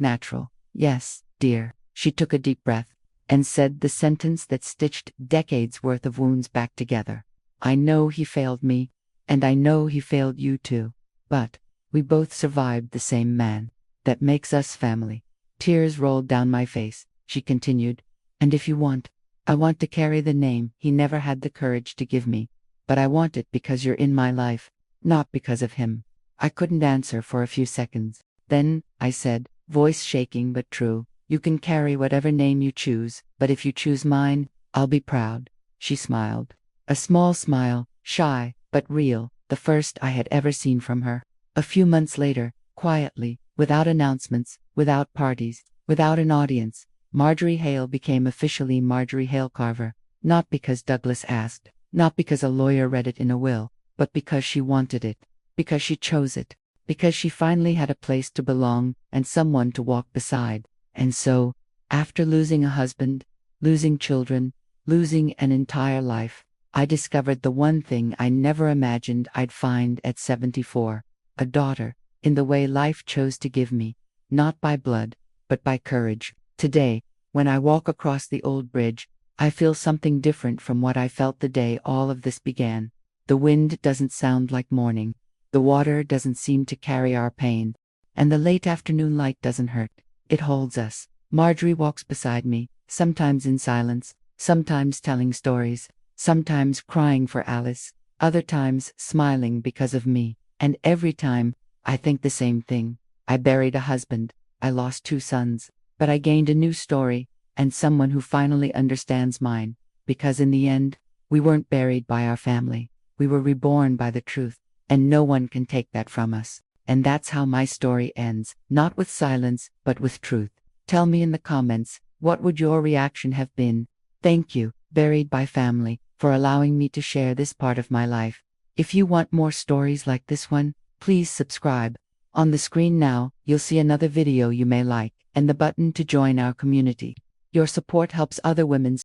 natural. Yes, dear. She took a deep breath and said the sentence that stitched decades' worth of wounds back together. I know he failed me, and I know he failed you too. But we both survived the same man. That makes us family. Tears rolled down my face. She continued, and if you want, I want to carry the name he never had the courage to give me. But I want it because you're in my life, not because of him. I couldn't answer for a few seconds. Then, I said, voice shaking but true, you can carry whatever name you choose, but if you choose mine, I'll be proud. She smiled. A small smile, shy, but real, the first I had ever seen from her. A few months later, quietly, without announcements, without parties, without an audience, Marjorie Hale became officially Marjorie Hale Carver, not because Douglas asked, not because a lawyer read it in a will, but because she wanted it, because she chose it, because she finally had a place to belong and someone to walk beside. And so, after losing a husband, losing children, losing an entire life, I discovered the one thing I never imagined I'd find at 74, a daughter, in the way life chose to give me, not by blood, but by courage. Today, when I walk across the old bridge, I feel something different from what I felt the day all of this began. The wind doesn't sound like morning, the water doesn't seem to carry our pain, and the late afternoon light doesn't hurt. It holds us. Marjorie walks beside me, sometimes in silence, sometimes telling stories, sometimes crying for Alice, other times smiling because of me. And every time, I think the same thing. I buried a husband, I lost 2 sons, but I gained a new story, and someone who finally understands mine, because in the end, we weren't buried by our family, we were reborn by the truth, and no one can take that from us. And that's how my story ends, not with silence, but with truth. Tell me in the comments, what would your reaction have been? Thank you, Buried by Family, for allowing me to share this part of my life. If you want more stories like this one, please subscribe. On the screen now, you'll see another video you may like, and the button to join our community. Your support helps other women